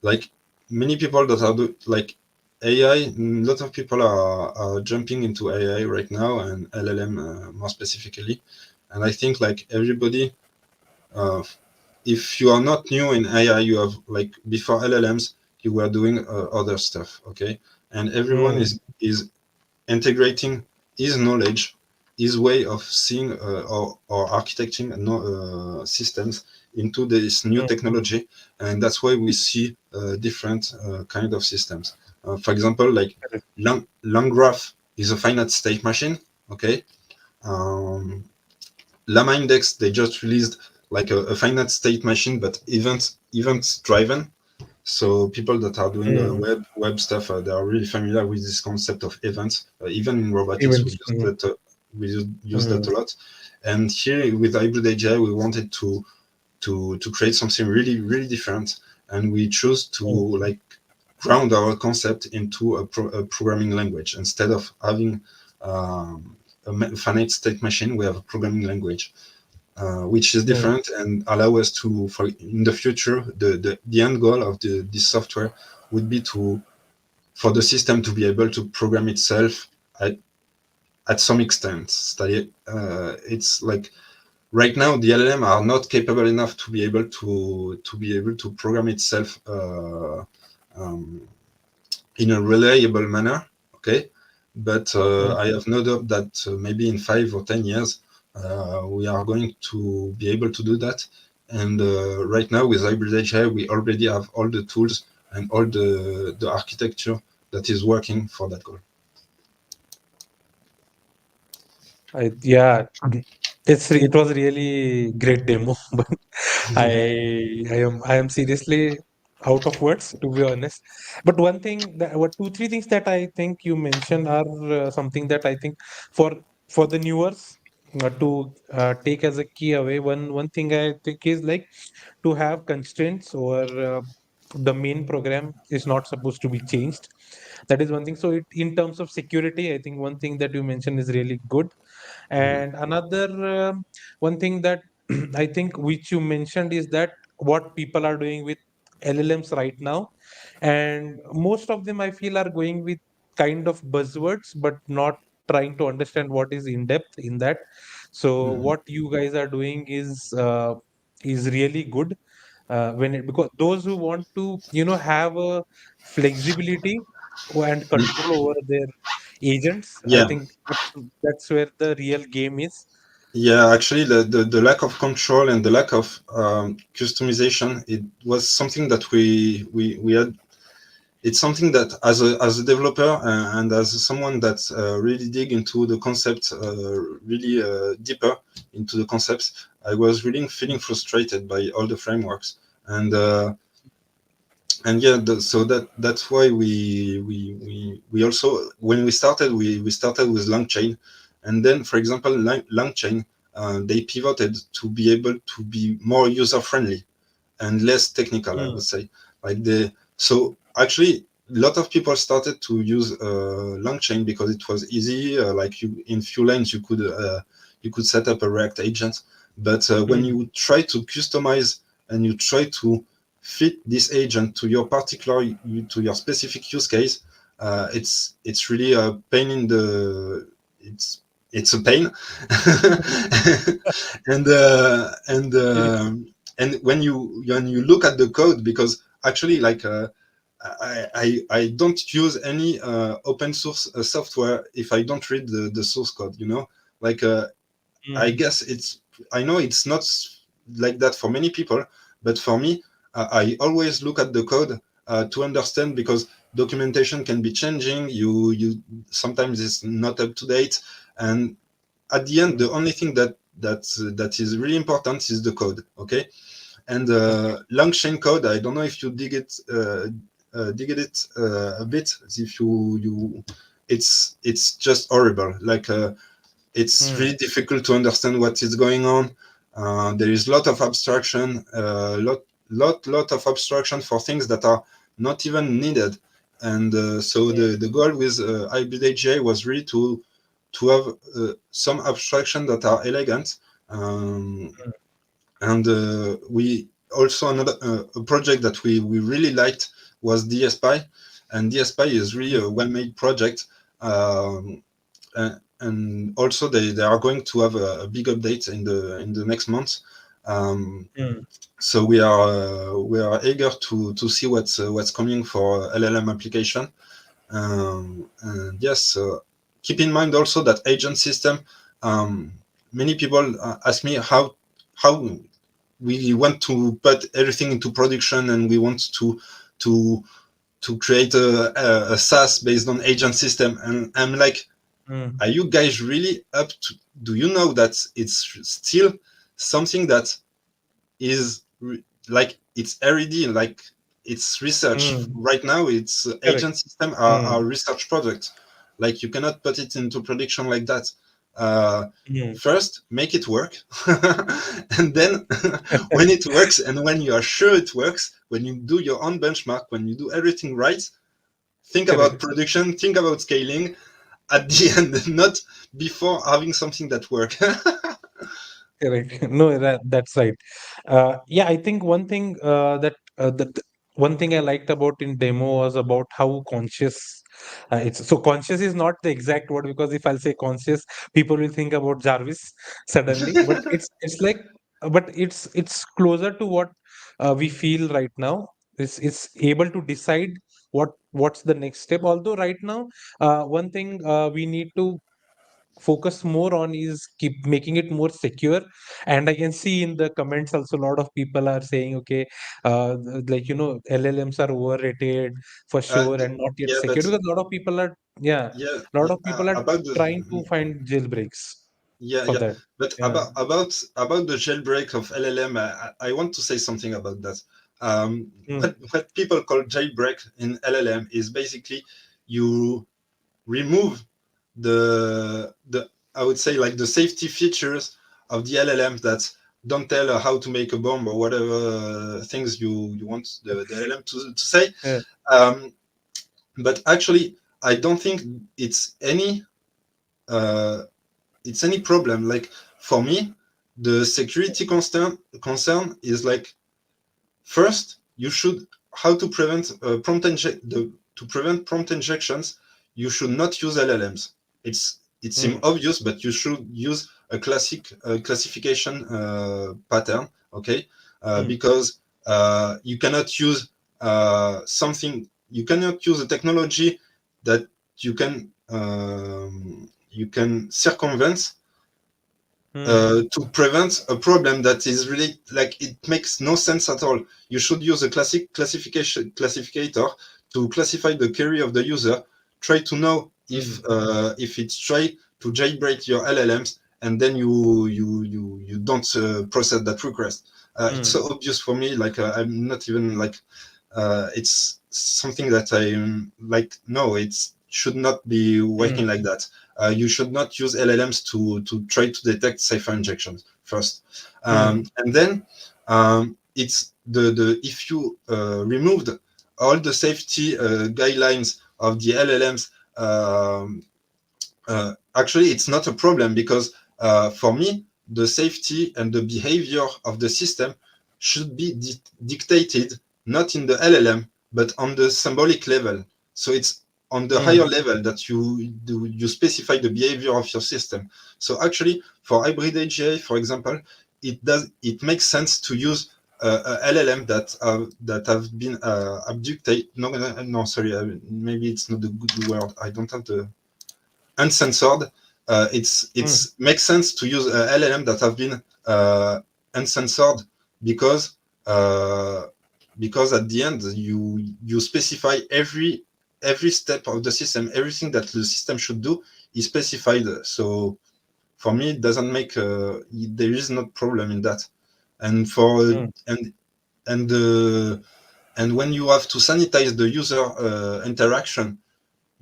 like many people that are like AI, a lot of people are jumping into AI right now and LLM more specifically, and I think like everybody. If you are not new in AI, you have like before LLMs, you were doing other stuff, okay? And everyone Mm. is integrating his knowledge, his way of seeing or architecting systems into this new Mm. technology, and that's why we see different kind of systems. For example, like Correct. LangGraph is a finite state machine, okay? Um, Llama Index, they just released like a finite state machine, but events driven. So people that are doing Mm. web stuff, they are really familiar with this concept of events. Even in robotics, Events. Mm. we use that Mm. a lot. And here with HybridAGI, we wanted to create something really different, and we chose to Mm. like ground our concept into a programming language instead of having a finite state machine. We have a programming language which is Mm. different and allow us to, for in the future, the end goal of this software would be to for the system to be able to program itself at some extent. It's like right now the LLM are not capable enough to be able to program itself um, in a reliable manner. Okay, but mm. I have no doubt that maybe in 5 or 10 years we are going to be able to do that. And right now with HybridAGI, we already have all the tools and all the architecture that is working for that goal. Yeah, it was really great demo, but I am seriously out of words, to be honest. But one thing that what two three things that I think you mentioned are something that I think for for the newers to take as a key away. One thing I think is like to have constraints or the main program is not supposed to be changed. That is one thing. So in terms of security, I think one thing that you mentioned is really good. And another one thing that I think which you mentioned is that what people are doing with LLMs right now, and most of them I feel are going with kind of buzzwords, but not trying to understand what is in depth in that. So Mhm. what you guys are doing is really good when it because those who want to have a flexibility and control over their agents, I Yeah, think that's where the real game is. yeah. Actually, the lack of control and the lack of customization, it was something that we had. It's something that as a developer and as someone that really dig into the concept really deeper into the concepts, I was really feeling frustrated by all the frameworks. And yeah, so that's why we also, when we started with LangChain. And then, for example, LangChain, they pivoted to be able to be more user friendly and less technical, I Mm, would say. Like the so actually, a lot of people started to use LangChain because it was easy. Like you, in few lines, you could set up a React agent. But when mm, you try to customize and you try to fit this agent to your particular to your specific use case, it's really a pain in the it's a pain. and it- and when you look at the code, because actually, like I don't use any open source software if I don't read the source code, like I mm, guess I know it's not like that for many people, but for me, I always look at the code to understand, because documentation can be changing. You sometimes it's not up to date, and at the end, mm, the only thing that is really important is the code. Okay, and okay. LangChain code, I don't know if you dig it a bit. If it's just horrible. Like it's Mm, really difficult to understand what is going on. There is a lot of abstraction, lot of abstraction for things that are not even needed. And so mm, the goal with HybridAGI was really to have some abstraction that are elegant. Um, mm, and we also, another a project that we really liked was DSPy, and DSPy is really mm, a well-made project. Um, and also they are going to have a big update in the next month. Um, mm, so we are eager to see what's coming for LLM application. And yes, keep in mind also that agent system. Um, Many people ask me how we want to put everything into production, and we want to to create a SaaS based on agent system. And I'm like, mm, are you guys really up to? Do you know that it's still something that is like it's R&D, like it's research mm. right now. It's Correct. agent system Mm, are research projects. Like you cannot put it into production like that. uh, mm. First make it work, and then when it works and when you are sure it works, when you do your own benchmark, when you do everything right, think about Correct. production, think about scaling at the end, not before having something that works. Correct. No, that's right. Yeah, I think one thing that one thing I liked about in demo was about how conscious it's. So conscious is not the exact word, because if I'll say conscious, people will think about Jarvis suddenly. But it's like, but it's closer to what we feel right now. It's able to decide what's the next step. Although right now, one thing we need to focus more on is keep making it more secure. And I can see in the comments also a lot of people are saying, okay, like, LLMs are overrated for Uh, sure and not yet yeah, secure, but because a lot of people are, yeah, yeah, a lot of people are about the trying to find jailbreaks yeah, for yeah. that. But Yeah. about the jailbreak of LLM, I want to say something about that. Mm, What people call jailbreak in LLM is basically you remove the I would say like the safety features of the LLM that don't tell how to make a bomb or whatever things you want the LLM to say. yeah. Um, but actually, I don't think uh, it's any problem. Like for me, the security concern is like first you should how to prevent to prevent prompt injections. You should not use LLMs. It seems Mm, obvious, but you should use a classic classification pattern. Okay, mm, because you cannot use something. You cannot use a technology that you can circumvent mm, to prevent a problem that is really like it makes no sense at all. You should use a classic classificator to classify the query of the user. Try to know mm, if it's try to jailbreak your LLMs, and then you don't process that request. It's mm, so obvious for me. Like I'm not even like it's something that I'm like no, it should not be working mm, like that. You should not use LLMs to try to detect cipher injections first, mm, and then it's the if you removed all the safety guidelines of the LLMs. Actually, it's not a problem because for me, the safety and the behavior of the system should be dictated not in the LLM but on the symbolic level. So it's on the higher mm, level that you specify the behavior of your system. So actually, for hybrid AGI, for example, it makes sense to use LLM that have been abducted. No, sorry, maybe it's not the good word. I don't have the uncensored. mm. It's makes sense to use LLM that have been uncensored because uh, because at the end you specify every step of the system, everything that the system should do is specified. So for me, it doesn't make there is no problem in that. And for Mm. and uh, and when you have to sanitize the user interaction,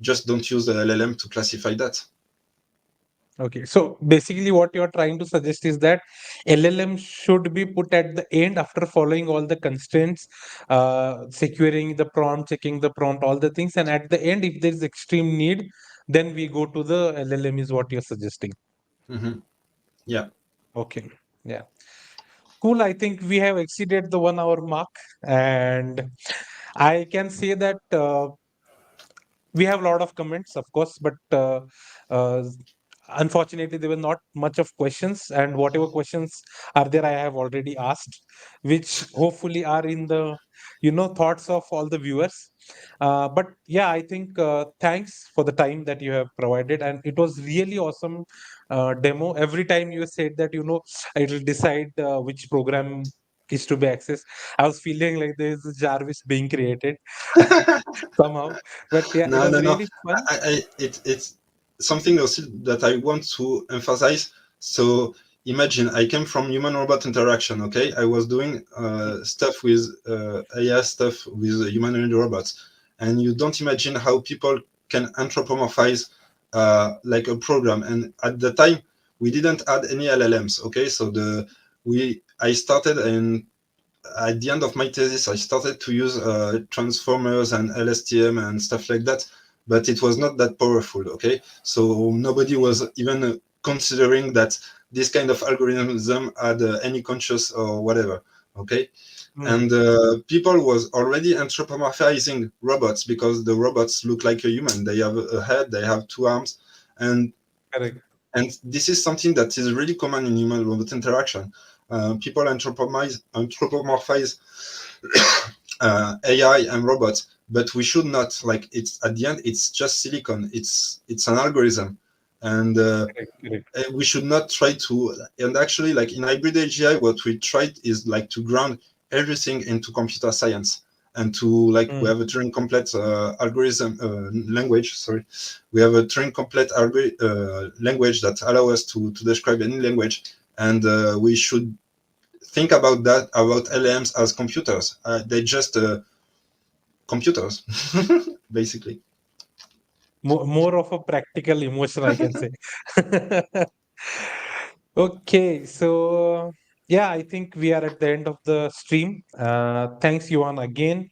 just don't use the LLM to classify that. Okay, so basically, what you're trying to suggest is that LLM should be put at the end after following all the constraints, securing the prompt, checking the prompt, all the things, and at the end, if there is extreme need, then we go to the LLM, is what you're suggesting. Hmm. Yeah. Okay, yeah, cool. I think we have exceeded the 1 hour mark, and I can say that. We have a lot of comments, of course, but uh, unfortunately, there were not much of questions. And whatever questions are there, I have already asked, which hopefully are in the thoughts of all the viewers. But yeah, I think thanks for the time that you have provided, and it was really awesome demo. Every time you said that it will decide which program is to be accessed, I was feeling like there is a Jarvis being created somehow. But yeah, it No, was no, no. really fun. It's something also that I want to emphasize. So imagine I came from human-robot interaction. Okay, I was doing stuff with AI stuff with humanoid robots, and you don't imagine how people can anthropomorphize like a program. And at the time, we didn't add any LLMs. Okay, so the we I started in at the end of my thesis, I started to use transformers and LSTM and stuff like that, but it was not that powerful. Okay, so nobody was even considering that this kind of algorithm had any conscious or whatever. Okay, Mm, and people was already anthropomorphizing robots because the robots look like a human. They have a head, they have two arms, and correct. and this is something that is really common in human robot interaction. People anthropomorphize AI and robots, but we should not like it's at the end. It's just silicon. It's an algorithm, and Correct, correct. we should not try to. And actually, like in hybrid AGI, what we tried is like to ground everything into computer science and to like we Mm. have a Turing complete algorithm language. Sorry, we have a Turing complete language that allow us to describe any language, and we should think about that about LLMs as computers. They just computers, basically. More of a practical emotion, I can say. Okay, so yeah, I think we are at the end of the stream. Thanks, Yuan, again,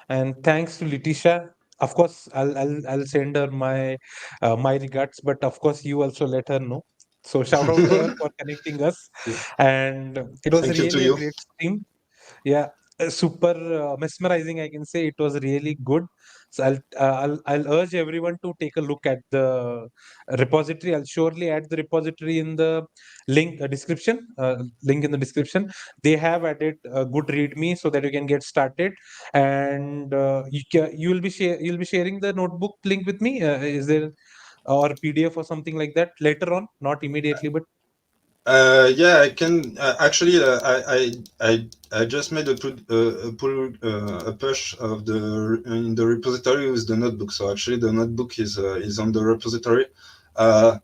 and thanks to Letitia. Of course, I'll send her my regards, but of course, you also let her know. So shout out to her for connecting us, and it was Thank you to really a you. great stream. Yeah, super mesmerizing. I can say it was really good. So I'll urge everyone to take a look at the repository. I'll surely add the repository in the link in the description. They have added a good README so that you can get started. And you'll be sharing the notebook link with me. Is there or PDF or something like that later on? Not immediately, but Yeah, I can actually. I just made a push of the in the repository with the notebook. So actually, the notebook is on the repository.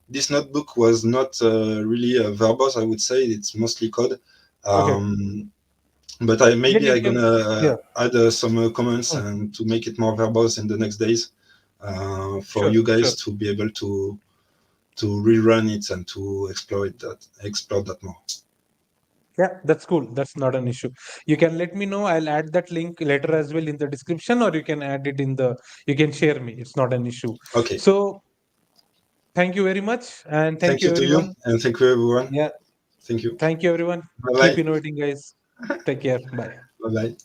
This notebook was not really verbose. I would say it's mostly code. okay. Um, but I Yeah, maybe you I can. gonna Yeah, add some comments mm, and to make it more verbose in the next days for sure, you guys sure. to be able to rerun it and to explore that more. Yeah, that's cool. That's not an issue. You can let me know. I'll add that link later as well in the description, or you can add it in the, you can share me. It's not an issue. Okay. So thank you very much. And thank Thank you, you to you, everyone. and thank you everyone. Yeah, Thank you. thank you, everyone. Bye Keep bye. innovating, guys. Take care. Bye. Bye bye.